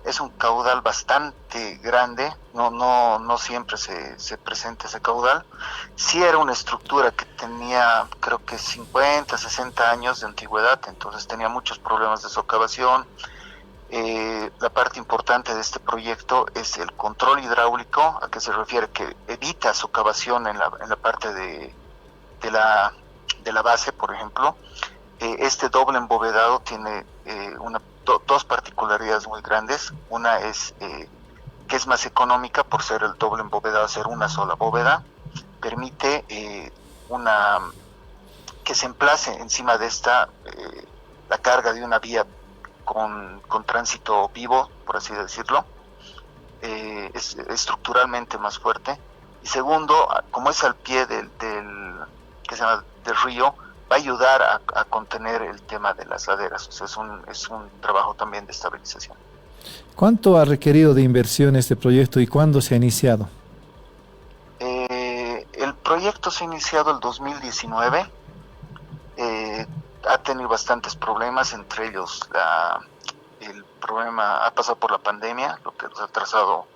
es un caudal bastante grande. No siempre se presenta ese caudal. Sí era una estructura que tenía, creo que 50, 60 años de antigüedad, entonces tenía muchos problemas de socavación. La parte importante de este proyecto es el control hidráulico, a que se refiere que evita socavación en la parte de la base, por ejemplo. Este doble embovedado tiene dos particularidades muy grandes. Una es que es más económica por ser el doble embovedado, ser una sola bóveda. Permite que se emplace encima de esta la carga de una vía con tránsito vivo, por así decirlo. Es estructuralmente más fuerte. Y segundo, como es al pie del río, va a ayudar a contener el tema de las laderas. O sea, es un trabajo también de estabilización. ¿Cuánto ha requerido de inversión este proyecto y cuándo se ha iniciado? El proyecto se ha iniciado el 2019. Ha tenido bastantes problemas, entre ellos el problema ha pasado por la pandemia, lo que nos ha atrasado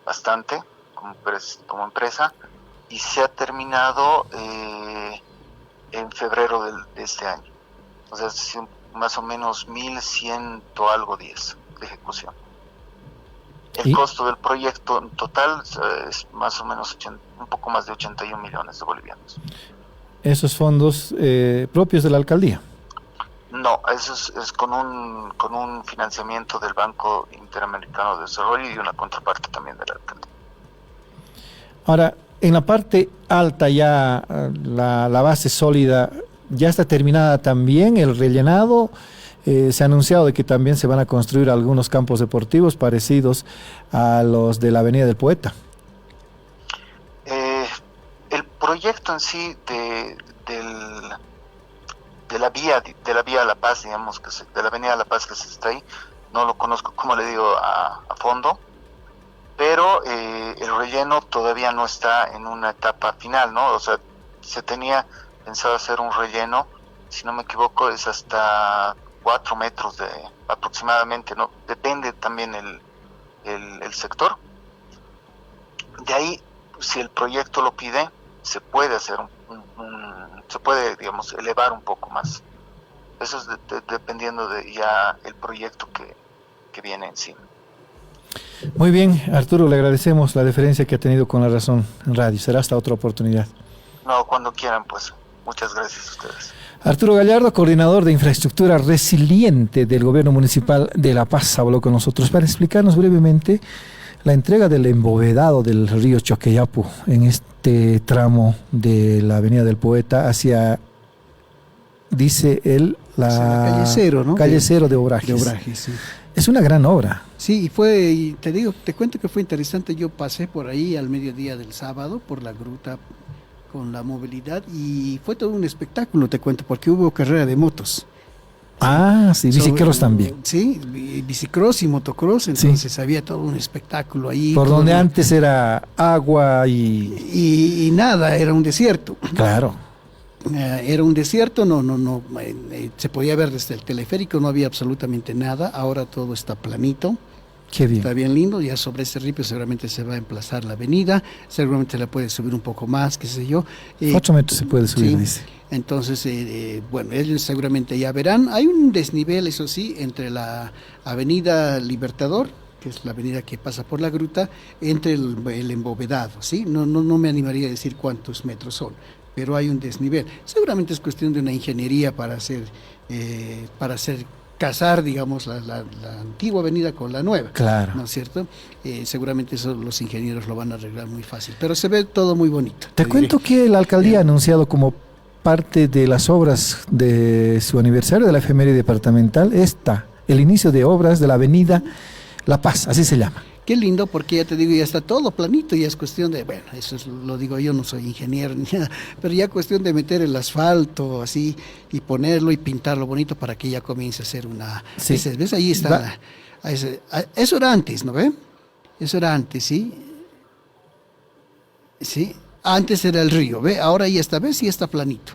bastante como empresa, y se ha terminado en febrero de este año. O sea, más o menos 1.100 algo días de ejecución. El costo del proyecto en total es más o menos un poco más de 81 millones de bolivianos. ¿Esos fondos propios de la alcaldía? No, eso es con un financiamiento del Banco Interamericano de Desarrollo y una contraparte también de la alcaldía. Ahora, en la parte alta ya, la base sólida, ¿ya está terminada también el rellenado? Se ha anunciado de que también se van a construir algunos campos deportivos parecidos a los de la Avenida del Poeta. El proyecto en sí de la vía La Paz, digamos, de la Avenida La Paz que se está ahí, no lo conozco, como le digo, a fondo, pero el relleno todavía no está en una etapa final, ¿no? O sea, se tenía pensado hacer un relleno, si no me equivoco, es hasta 4 metros aproximadamente, ¿no? Depende también el sector. De ahí, si el proyecto lo pide, se puede hacer se puede, digamos, elevar un poco más. Eso es dependiendo de ya el proyecto que viene encima. Muy bien, Arturo, le agradecemos la deferencia que ha tenido con La Razón en Radio. Será hasta otra oportunidad. No, cuando quieran, pues. Muchas gracias a ustedes. Arturo Gallardo, coordinador de infraestructura resiliente del Gobierno Municipal de La Paz, habló con nosotros para explicarnos brevemente la entrega del embovedado del río Choqueyapu en este tramo de la Avenida del Poeta hacia, dice él, Hacia la calle Cero, ¿no? Calle Cero de Obrajes. De Obrajes, sí. Es una gran obra. Sí, y te cuento que fue interesante. Yo pasé por ahí al mediodía del sábado por la gruta con la movilidad y fue todo un espectáculo, te cuento, porque hubo carrera de motos. Ah, sí, bicicross también. Sí, bicicross y motocross, entonces había todo un espectáculo ahí. Por donde antes era agua y... Y nada, era un desierto. Claro. Era un desierto, se podía ver desde el teleférico, no había absolutamente nada, ahora todo está planito. Qué bien. Está bien lindo, ya sobre ese ripio seguramente se va a emplazar la avenida, seguramente la puede subir un poco más, qué sé yo. 8 metros se puede subir, sí. dice. Entonces, bueno, ellos seguramente ya verán. Hay un desnivel, eso sí, entre la avenida Libertador, que es la avenida que pasa por la gruta, entre el embovedado, ¿sí? No me animaría a decir cuántos metros son, pero hay un desnivel. Seguramente es cuestión de una ingeniería para hacer casar, digamos, la antigua avenida con la nueva. Claro. ¿No es cierto? Seguramente eso los ingenieros lo van a arreglar muy fácil, pero se ve todo muy bonito. Te cuento que la alcaldía ha anunciado como parte de las obras de su aniversario de la efeméride departamental el inicio de obras de la avenida La Paz, así se llama. Qué lindo, porque ya te digo, ya está todo planito, ya es cuestión de, bueno, lo digo yo, no soy ingeniero ni nada, pero ya cuestión de meter el asfalto así y ponerlo y pintarlo bonito para que ya comience a ser una... Sí. ¿Ves? Ahí está. Eso era antes, ¿no ve? Eso era antes, ¿sí? Sí. Antes era el río, ¿ve? Ahora ya está, ¿ves? Ya está planito.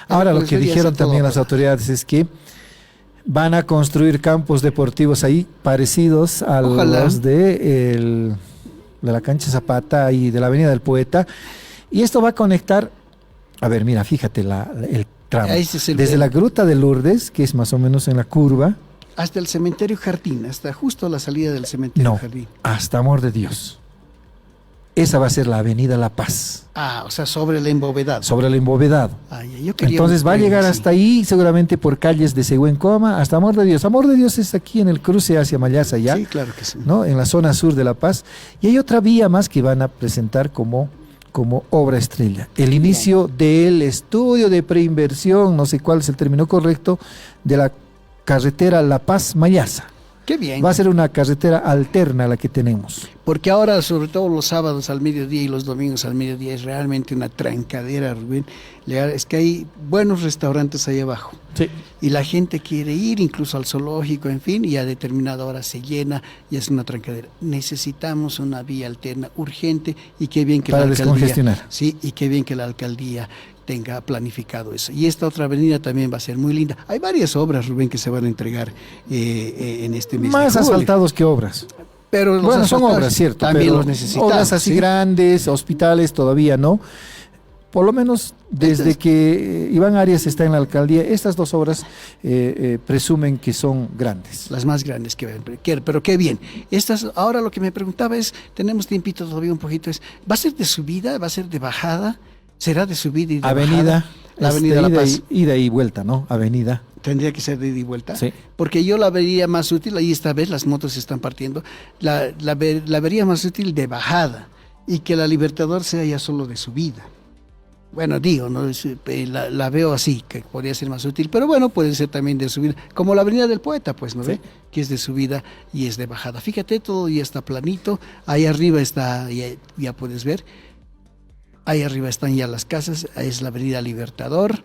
Ahora lo que dijeron también las autoridades es que van a construir campos deportivos ahí parecidos a los de la cancha Zapata y de la Avenida del Poeta. Y esto va a conectar, a ver, mira, fíjate el tramo. Desde la Gruta de Lourdes, que es más o menos en la curva. Hasta el cementerio Jardín, hasta justo la salida del cementerio Jardín. Hasta Amor de Dios. Esa va a ser la Avenida La Paz. Ah, o sea, sobre el embovedado. Sobre el embovedado. Yo entonces va a llegar hasta ahí, seguramente por calles de Següencoma, hasta Amor de Dios. Amor de Dios es aquí en el cruce hacia Mayasa, ¿ya? Sí, claro que sí. ¿No? En la zona sur de La Paz. Y hay otra vía más que van a presentar como obra estrella. El inicio del estudio de preinversión, no sé cuál es el término correcto, de la carretera La Paz-Mayasa. Qué bien. Va a ser una carretera alterna a la que tenemos. Porque ahora, sobre todo los sábados al mediodía y los domingos al mediodía, es realmente una trancadera, Rubén. Es que hay buenos restaurantes ahí abajo. Sí. Y la gente quiere ir incluso al zoológico, en fin, y a determinada hora se llena y es una trancadera. Necesitamos una vía alterna urgente y qué bien que para la alcaldía... descongestionar. Sí, y qué bien que la alcaldía tenga planificado eso. Y esta otra avenida también va a ser muy linda. Hay varias obras, Rubén, que se van a entregar en este mes. Más de julio. Asfaltados que obras. Pero bueno, son obras, cierto. También pero los necesitamos. Obras así grandes, hospitales todavía no. Por lo menos desde que Iván Arias está en la alcaldía, estas dos obras presumen que son grandes. Las más grandes que ven, pero qué bien. Ahora lo que me preguntaba es, tenemos tiempito todavía un poquito, ¿va a ser de subida, va a ser de bajada? ¿Será de subida y de avenida, bajada? La avenida La Paz. Ida y vuelta, ¿no? Avenida. Tendría que ser de ida y vuelta. Sí. Porque yo la vería más útil, ahí esta vez las motos se están partiendo, la vería más útil de bajada y que la Libertador sea ya solo de subida. Bueno, digo, ¿no? La veo así, que podría ser más útil, pero bueno, puede ser también de subida, como la Avenida del Poeta, pues, ¿no ve? Que es de subida y es de bajada. Fíjate, todo ya está planito, ahí arriba está, ya puedes ver, ahí arriba están ya las casas, es la Avenida Libertador,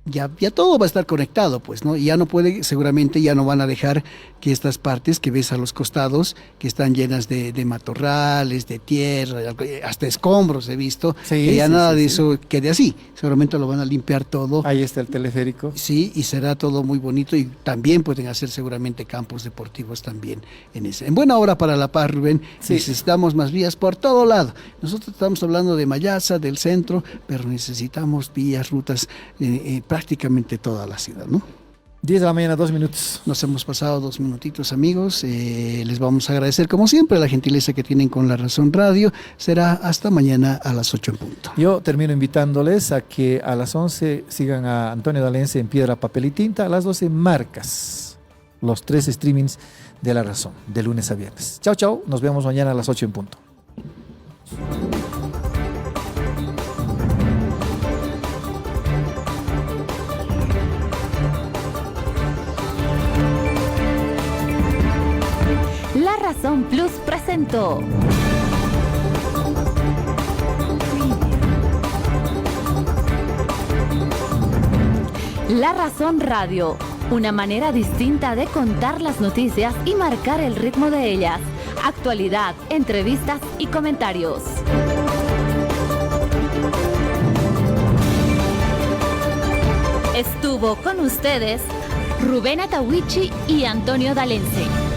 ya todo va a estar conectado, pues, ¿no? Y ya no puede, seguramente ya no van a dejar que estas partes que ves a los costados, que están llenas de matorrales, de tierra, hasta escombros he visto, que ya nada de eso quede así. Seguramente lo van a limpiar todo. Ahí está el teleférico. Sí, y será todo muy bonito y también pueden hacer seguramente campos deportivos también en ese. En buena hora para La Paz, Rubén, necesitamos más vías por todo lado. Nosotros estamos hablando de Mayasa, del centro, pero necesitamos vías, rutas, prácticamente toda la ciudad, ¿no? 10 de la mañana, 2 minutos. Nos hemos pasado 2 minutitos, amigos. Les vamos a agradecer, como siempre, la gentileza que tienen con La Razón Radio. Será hasta mañana a las 8 en punto. Yo termino invitándoles a que a las 11 sigan a Antonio D'Alense en Piedra, Papel y Tinta. A las 12, Marcas. los 3 streamings de La Razón, de lunes a viernes. Chao, chao. Nos vemos mañana a las 8 en punto. La Razón Plus presentó La Razón Radio, una manera distinta de contar las noticias y marcar el ritmo de ellas. Actualidad, entrevistas y comentarios. Estuvo con ustedes Rubén Atahuichi y Antonio Dalense.